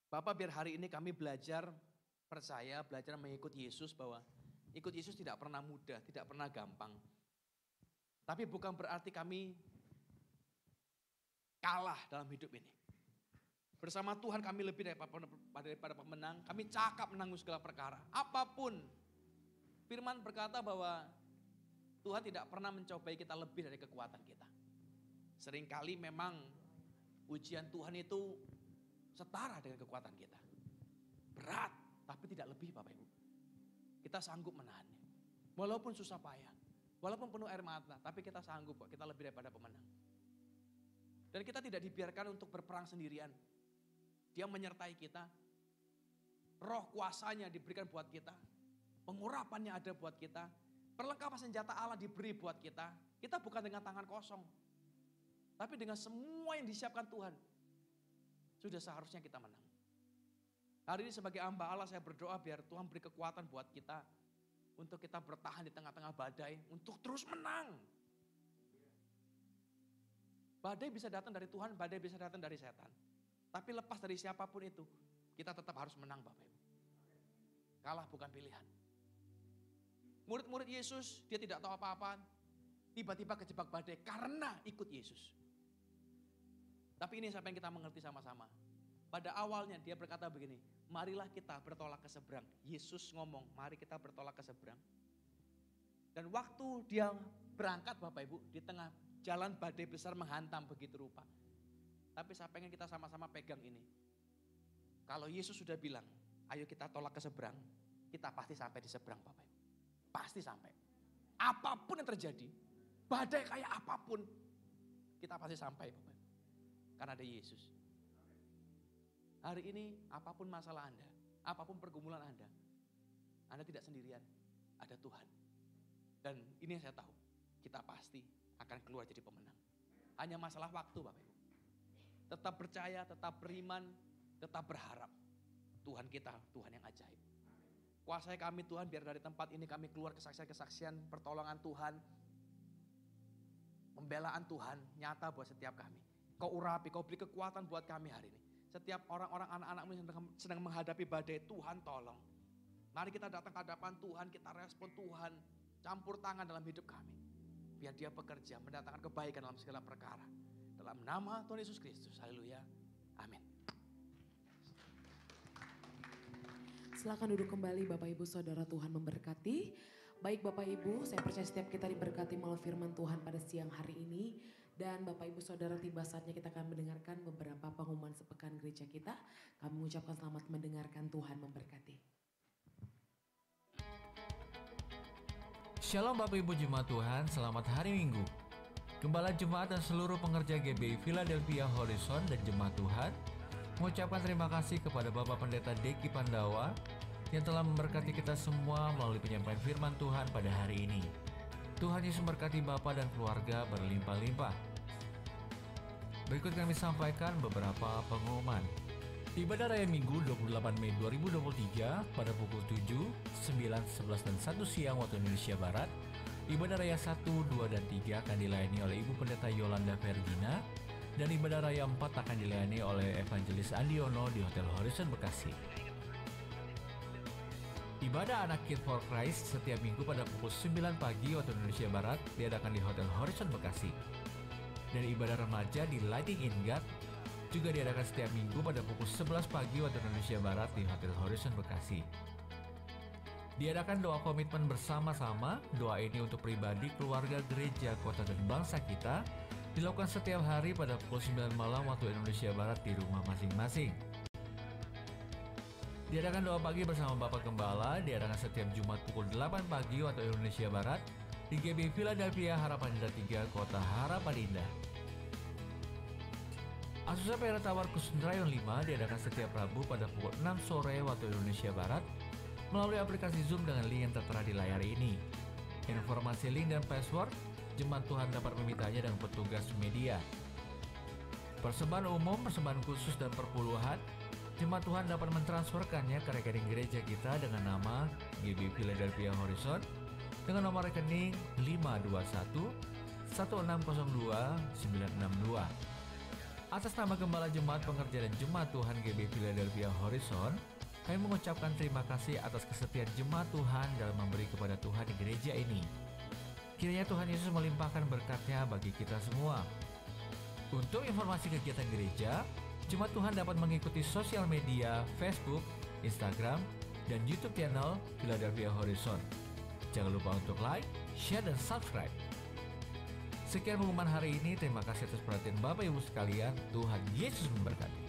S5: Bapak, biar hari ini kami belajar percaya, belajar mengikut Yesus, bahwa ikut Yesus tidak pernah mudah, tidak pernah gampang. Tapi bukan berarti kami kalah dalam hidup ini. Bersama Tuhan kami lebih daripada pemenang, kami cakap menanggung segala perkara. Apapun, Firman berkata bahwa Tuhan tidak pernah mencobai kita lebih dari kekuatan kita. Seringkali memang ujian Tuhan itu setara dengan kekuatan kita. Berat, tapi tidak lebih Bapak Ibu. Kita sanggup menahannya. Walaupun susah payah, walaupun penuh air mata, tapi kita sanggup kok, kita lebih daripada pemenang. Dan kita tidak dibiarkan untuk berperang sendirian. Dia menyertai kita. Roh kuasanya diberikan buat kita. Pengurapannya ada buat kita. Perlengkapan senjata Allah diberi buat kita. Kita bukan dengan tangan kosong. Tapi dengan semua yang disiapkan Tuhan. Sudah seharusnya kita menang. Hari ini sebagai hamba Allah saya berdoa biar Tuhan beri kekuatan buat kita. Untuk kita bertahan di tengah-tengah badai. Untuk terus menang. Badai bisa datang dari Tuhan, badai bisa datang dari setan. Tapi lepas dari siapapun itu, kita tetap harus menang Bapak Ibu. Kalah bukan pilihan. Murid-murid Yesus, dia tidak tahu apa-apa. Tiba-tiba kejebak badai karena ikut Yesus. Tapi ini siapa yang kita mengerti sama-sama. Pada awalnya dia berkata begini, marilah kita bertolak ke seberang. Yesus ngomong, mari kita bertolak ke seberang. Dan waktu dia berangkat Bapak Ibu, di tengah jalan badai besar menghantam begitu rupa. Tapi saya pengen kita sama-sama pegang ini. Kalau Yesus sudah bilang, ayo kita tolak ke seberang, kita pasti sampai di seberang Bapak Ibu. Pasti sampai. Apapun yang terjadi, badai kayak apapun, kita pasti sampai Bapak Ibu. Karena ada Yesus. Hari ini apapun masalah Anda, apapun pergumulan Anda tidak sendirian, ada Tuhan. Dan ini yang saya tahu, kita pasti akan keluar jadi pemenang. Hanya masalah waktu Bapak Ibu. Tetap percaya, tetap beriman, tetap berharap. Tuhan kita, Tuhan yang ajaib. Kuasai kami Tuhan, biar dari tempat ini kami keluar kesaksian-kesaksian, pertolongan Tuhan. Pembelaan Tuhan nyata buat setiap kami. Kau urapi, kau beri kekuatan buat kami hari ini. Setiap orang-orang anak-anakmu yang sedang menghadapi badai, Tuhan tolong. Mari kita datang ke hadapan Tuhan, kita respon Tuhan. Campur tangan dalam hidup kami. Biar dia bekerja, mendatangkan kebaikan dalam segala perkara. Dalam nama Tuhan Yesus Kristus, haleluya, amin.
S2: Silakan duduk kembali Bapak Ibu Saudara, Tuhan memberkati. Baik Bapak Ibu, saya percaya setiap kita diberkati melalui firman Tuhan pada siang hari ini. Dan Bapak Ibu Saudara, tiba saatnya kita akan mendengarkan beberapa pengumuman sepekan gereja kita. Kami mengucapkan selamat mendengarkan, Tuhan memberkati.
S6: Shalom Bapak Ibu Jemaat Tuhan, selamat hari Minggu. Gembala Jemaat dan seluruh pengerja GBI Philadelphia Horizon dan Jemaat Tuhan mengucapkan terima kasih kepada Bapak Pendeta Deki Pandawa yang telah memberkati kita semua melalui penyampaian firman Tuhan pada hari ini. Tuhan Yesus memberkati Bapak dan keluarga berlimpah-limpah. Berikut kami sampaikan beberapa pengumuman. Ibadah Raya Minggu 28 Mei 2023 pada pukul 7, 9, 11, dan 1 siang waktu Indonesia Barat. Ibadah Raya 1, 2, dan 3 akan dilayani oleh Ibu Pendeta Yolanda Vergina. Dan Ibadah Raya 4 akan dilayani oleh Evangelis Andiono di Hotel Horizon Bekasi. Ibadah Anak Kid for Christ setiap minggu pada pukul 9 pagi waktu Indonesia Barat diadakan di Hotel Horizon Bekasi. Dan ibadah remaja di Lighting in God juga diadakan setiap minggu pada pukul 11 pagi waktu Indonesia Barat di Hotel Horizon Bekasi. Diadakan doa komitmen bersama-sama. Doa ini untuk pribadi, keluarga, gereja, kota, dan bangsa kita dilakukan setiap hari pada pukul 9 malam waktu Indonesia Barat di rumah masing-masing. Diadakan doa pagi bersama Bapak Gembala, diadakan setiap Jumat pukul 8 pagi waktu Indonesia Barat di GBI Philadelphia Harapan Indah 3, Kota Harapan Indah. Asusa Pera Tawar Kusundrayon 5 diadakan setiap Rabu pada pukul 6 sore waktu Indonesia Barat melalui aplikasi Zoom dengan link yang tertera di layar ini. Informasi link dan password, jemaat Tuhan dapat memintanya dengan petugas media. Persembahan umum, persembahan khusus dan perpuluhan, jemaat Tuhan dapat mentransferkannya ke rekening gereja kita dengan nama GB Philadelphia Horizon dengan nomor rekening 521 1602 962. Atas nama Gembala Jemaat Pengerja dan Jemaat Tuhan GB Philadelphia Horizon, kami mengucapkan terima kasih atas kesetiaan jemaat Tuhan dalam memberi kepada Tuhan di gereja ini. Kiranya Tuhan Yesus melimpahkan berkat-Nya bagi kita semua. Untuk informasi kegiatan gereja, jemaat Tuhan dapat mengikuti sosial media Facebook, Instagram, dan YouTube channel Philadelphia Horizon. Jangan lupa untuk like, share, dan subscribe. Sekian pengumuman hari ini. Terima kasih atas perhatian Bapak Ibu sekalian. Tuhan Yesus memberkati.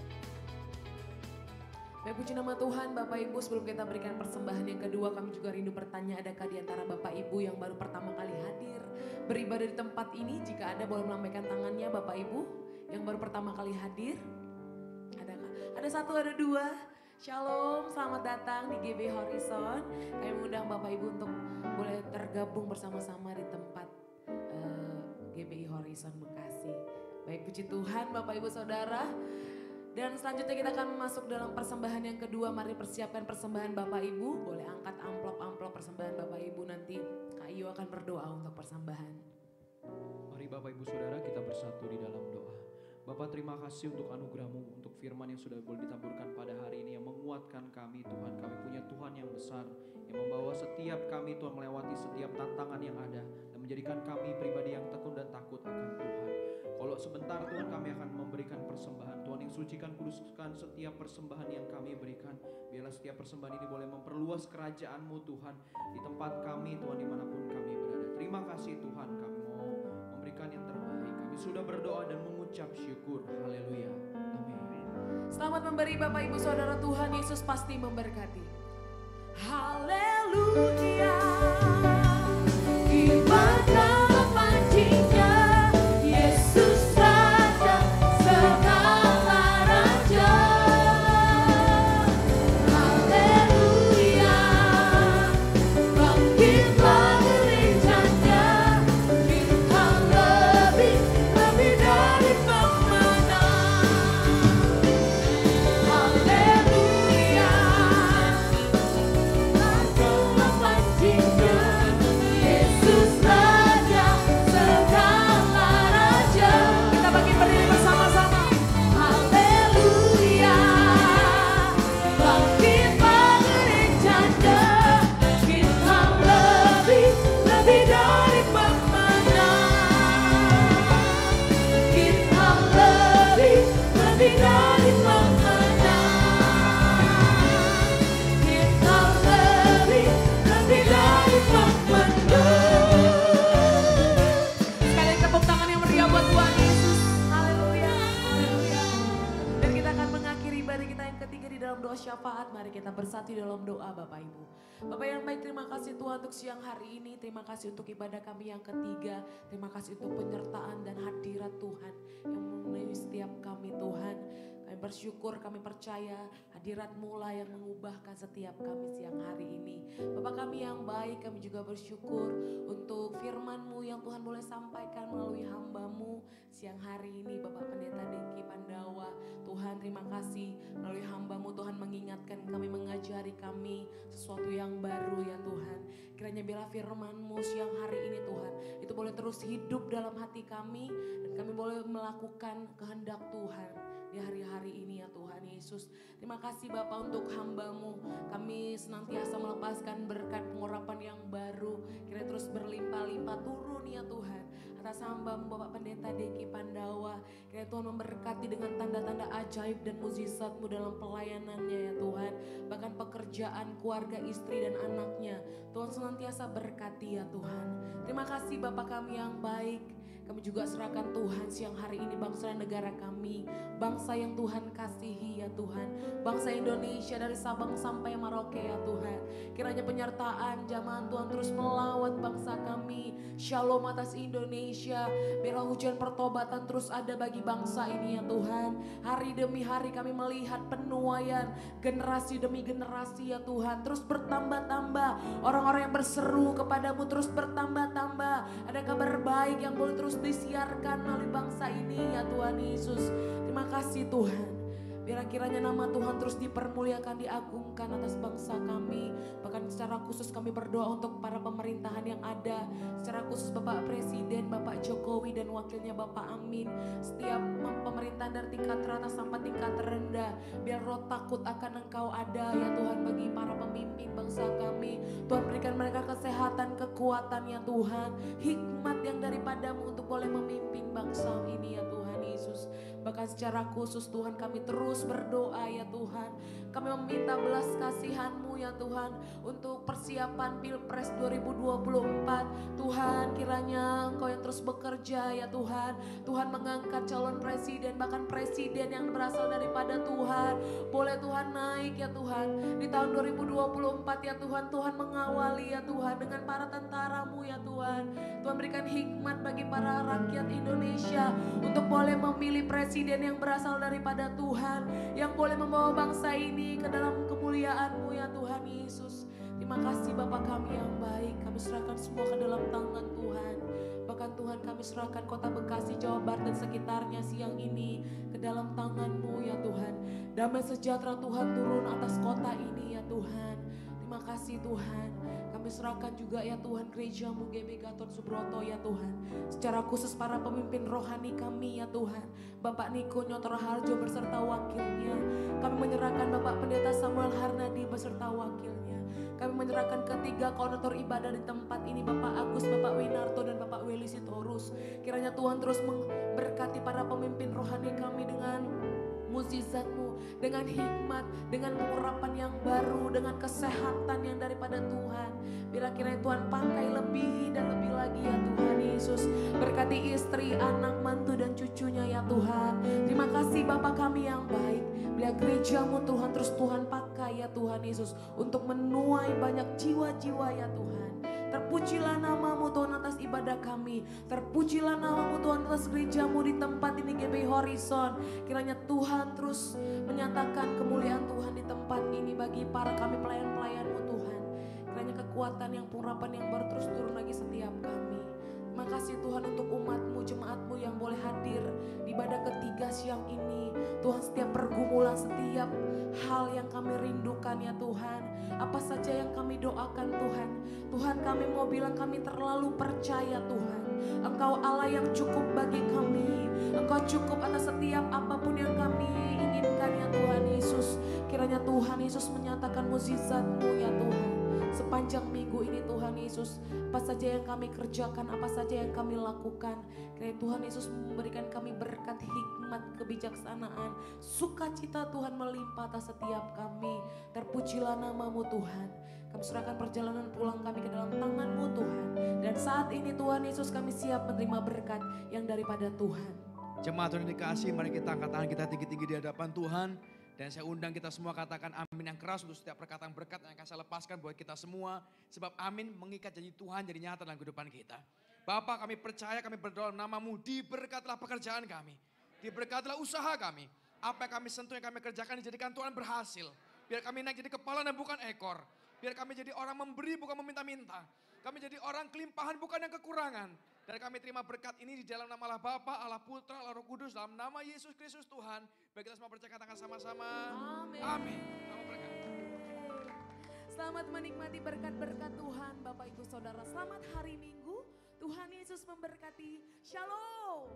S2: Baik, puji nama Tuhan. Bapak Ibu, sebelum kita berikan persembahan yang kedua, kami juga rindu bertanya, adakah di antara Bapak Ibu yang baru pertama kali hadir beribadah di tempat ini? Jika ada, boleh melambaikan tangannya Bapak Ibu yang baru pertama kali hadir. Adakah? Ada satu, ada dua. Shalom, selamat datang di GB Horizon. Kami mengundang Bapak Ibu untuk boleh tergabung bersama-sama di tempat GBI Horizon Bekasi. Baik, puji Tuhan Bapak Ibu Saudara. Dan selanjutnya kita akan masuk dalam persembahan yang kedua. Mari persiapkan persembahan Bapak Ibu. Boleh angkat amplop-amplop persembahan Bapak Ibu. Nanti Kak Iyo akan berdoa untuk persembahan.
S7: Mari Bapak Ibu Saudara kita bersatu di dalam doa. Bapak, terima kasih untuk anugerah-Mu, untuk firman yang sudah boleh ditaburkan pada hari ini, yang menguatkan kami Tuhan. Kami punya Tuhan yang besar, yang membawa setiap kami Tuhan melewati setiap tantangan yang ada, dan menjadikan kami pribadi yang tekun dan takut akan Tuhan. Kalau sebentar Tuhan kami akan memberikan persembahan, Tuhan yang sucikan, kuduskan setiap persembahan yang kami berikan. Biarlah setiap persembahan ini boleh memperluas kerajaan-Mu Tuhan di tempat kami Tuhan, dimanapun kami berada. Terima kasih Tuhan, kami mau memberikan yang terbaik. Kami sudah berdoa dan mengucap syukur. Haleluya. Amin.
S2: Selamat memberi Bapak Ibu Saudara, Tuhan Yesus pasti memberkati. Haleluya.
S3: Ibadah panjinya Yesus Raja segala raja. Haleluya. Bangkitlah gerejanya, kita lebih dari pemenang. Haleluya. Ibadah panjinya Yesus Raja segala raja.
S2: Kita bangkit berdiri bersama-sama.
S3: Haleluya. Bangkitlah gerejanya, kita lebih dari pemenang. Kita lebih dari pemenang. Kita lebih dari pemenang.
S2: Sekali tepuk tangan yang meriah buat Tuhan Yesus. Haleluya. Haleluya. Dan kita akan mengakhiri ibadah kita yang ketiga di dalam doa syafaat. Mari kita bersatu di dalam doa Bapak Ibu. Bapak yang baik, terima kasih Tuhan untuk siang hari ini. Terima kasih untuk ibadah kami yang ketiga. Terima kasih untuk penyertaan dan hadirat Tuhan yang memenuhi setiap kami Tuhan. Kami bersyukur, kami percaya hadirat-Mu lah yang mengubahkan setiap kami siang hari ini. Bapak kami yang baik, kami juga bersyukur untuk firman-Mu yang Tuhan boleh sampaikan melalui hamba-Mu siang hari ini. Bapak Pendeta Dengki Pandawa, Tuhan terima kasih melalui hamba-Mu Tuhan mengingatkan kami, mengajari kami sesuatu yang baru ya Tuhan. Kiranya bila firman-Mu siang hari ini Tuhan, itu boleh terus hidup dalam hati kami dan kami boleh melakukan kehendak Tuhan di hari-hari ini ya Tuhan Yesus. Terima kasih Bapak untuk hamba-Mu. Kami senantiasa melepaskan berkat pengurapan yang baru. Kiranya terus berlimpah-limpah turun ya Tuhan atas hamba-Mu Bapak Pendeta Dengki Pandawa. Kiranya Tuhan memberkati dengan tanda-tanda ajaib dan mukjizat-Mu dalam pelayanannya ya Tuhan. Bahkan pekerjaan, keluarga, istri dan anaknya. Tuhan senantiasa berkati ya Tuhan. Terima kasih Bapak kami yang baik. Kami juga serahkan Tuhan siang hari ini bangsa dan negara kami. Bangsa yang Tuhan kasihi ya Tuhan. Bangsa Indonesia dari Sabang sampai Merauke ya Tuhan. Kiranya penyertaan jamahan Tuhan terus melawat bangsa kami. Shalom atas Indonesia. Biarlah hujan pertobatan terus ada bagi bangsa ini ya Tuhan. Hari demi hari kami melihat penuaian generasi demi generasi ya Tuhan. Terus bertambah-tambah. Orang-orang yang berseru kepadamu terus bertambah-tambah. Ada kabar baik yang boleh terus disiarkan melalui bangsa ini ya Tuhan Yesus. Terima kasih Tuhan. Biar kiranya nama Tuhan terus dipermuliakan, diagungkan atas bangsa kami. Bahkan secara khusus kami berdoa untuk para pemerintahan yang ada. Secara khusus Bapak Presiden, Bapak Jokowi dan wakilnya Bapak Amin. Setiap pemerintahan dari tingkat teratas sampai tingkat terendah. Biar roh takut akan Engkau ada ya Tuhan bagi para pemimpin bangsa kami. Tuhan berikan mereka kesehatan, kekuatan ya Tuhan. Hikmat yang daripadamu untuk boleh memimpin bangsa ini ya Tuhan Yesus. Bahkan secara khusus Tuhan kami terus berdoa ya Tuhan. Kami meminta belas kasihan-Mu ya Tuhan untuk persiapan Pilpres 2024. Tuhan kiranya Engkau yang terus bekerja ya Tuhan. Tuhan mengangkat calon presiden, bahkan presiden yang berasal daripada Tuhan. Boleh Tuhan naik ya Tuhan. Di tahun 2024 ya Tuhan, Tuhan mengawali ya Tuhan dengan para tentara-Mu ya Tuhan. Tuhan berikan hikmat bagi para rakyat Indonesia untuk boleh memilih presiden yang berasal daripada Tuhan, yang boleh membawa bangsa ini ke dalam kemuliaan-Mu ya Tuhan Yesus. Terima kasih Bapa kami yang baik, kami serahkan semua ke dalam tangan Tuhan. Bahkan Tuhan kami serahkan kota Bekasi, Jawa Barat dan sekitarnya siang ini ke dalam tangan-Mu ya Tuhan. Damai sejahtera Tuhan turun atas kota ini ya Tuhan. Terima kasih Tuhan. Kami serahkan juga ya Tuhan gereja-Mu GB Gatot Subroto ya Tuhan. Secara khusus para pemimpin rohani kami ya Tuhan. Bapak Niko Nyotor Harjo beserta wakilnya. Kami menyerahkan Bapak Pendeta Samuel Harnadi beserta wakilnya. Kami menyerahkan ketiga koordinator ibadah di tempat ini, Bapak Agus, Bapak Winarto dan Bapak Willy Sitorus. Kiranya Tuhan terus memberkati para pemimpin rohani kami dengan mukjizat-Mu, dengan hikmat, dengan pengurapan yang baru, dengan kesehatan yang daripada Tuhan. Bila kiranya Tuhan pakai lebih dan lebih lagi ya Tuhan Yesus. Berkati istri, anak, mantu dan cucunya ya Tuhan. Terima kasih Bapa kami yang baik. Bila gereja-Mu Tuhan terus Tuhan pakai ya Tuhan Yesus untuk menuai banyak jiwa-jiwa ya Tuhan. Terpujilah nama-Mu Tuhan atas ibadah kami. Terpujilah nama-Mu Tuhan atas gereja-Mu di tempat ini GB Horizon. Kiranya Tuhan terus menyatakan kemuliaan Tuhan di tempat ini bagi para kami pelayan-pelayan-Mu Tuhan. Kiranya kekuatan yang pengurapan yang baru terus turun lagi setiap kami. Terima kasih Tuhan untuk umat-Mu, jemaat-Mu yang boleh hadir di ibadah ketiga siang ini. Tuhan setiap pergumulan, setiap hal yang kami rindukan ya Tuhan. Apa saja yang kami doakan Tuhan. Tuhan kami mau bilang kami terlalu percaya Tuhan. Engkau Allah yang cukup bagi kami. Engkau cukup atas setiap apapun yang kami inginkan ya Tuhan Yesus. Kiranya Tuhan Yesus menyatakan mukjizat-Mu ya Tuhan. Sepanjang minggu ini Tuhan Yesus, apa saja yang kami kerjakan, apa saja yang kami lakukan, kiranya Tuhan Yesus memberikan kami berkat, hikmat, kebijaksanaan, sukacita Tuhan melimpah atas setiap kami. Terpujilah nama-Mu Tuhan. Kami serahkan perjalanan pulang kami ke dalam tangan-Mu Tuhan. Dan saat ini Tuhan Yesus kami siap menerima berkat yang daripada Tuhan.
S5: Jemaat Tuhan yang dikasihi, mari kita angkat tangan kita tinggi-tinggi di hadapan Tuhan. Dan saya undang kita semua katakan amin yang keras untuk setiap perkataan berkat yang akan saya lepaskan buat kita semua. Sebab amin mengikat janji Tuhan jadi nyata dalam kehidupan kita. Bapa kami percaya, kami berdoa nama-Mu, diberkatilah pekerjaan kami. Diberkatilah usaha kami. Apa yang kami sentuh, yang kami kerjakan dijadikan Tuhan berhasil. Biar kami naik jadi kepala dan bukan ekor. Biar kami jadi orang memberi bukan meminta-minta. Kami jadi orang kelimpahan bukan yang kekurangan. Dan kami terima berkat ini di dalam nama Allah Bapa, Allah Putra, Allah Roh Kudus, dalam nama Yesus Kristus Tuhan. Bagi kita semua percaya katakan sama-sama.
S2: Amin.
S5: Amin. Nama berkat.
S2: Selamat menikmati berkat-berkat Tuhan Bapak Ibu Saudara. Selamat hari Minggu. Tuhan Yesus memberkati. Shalom.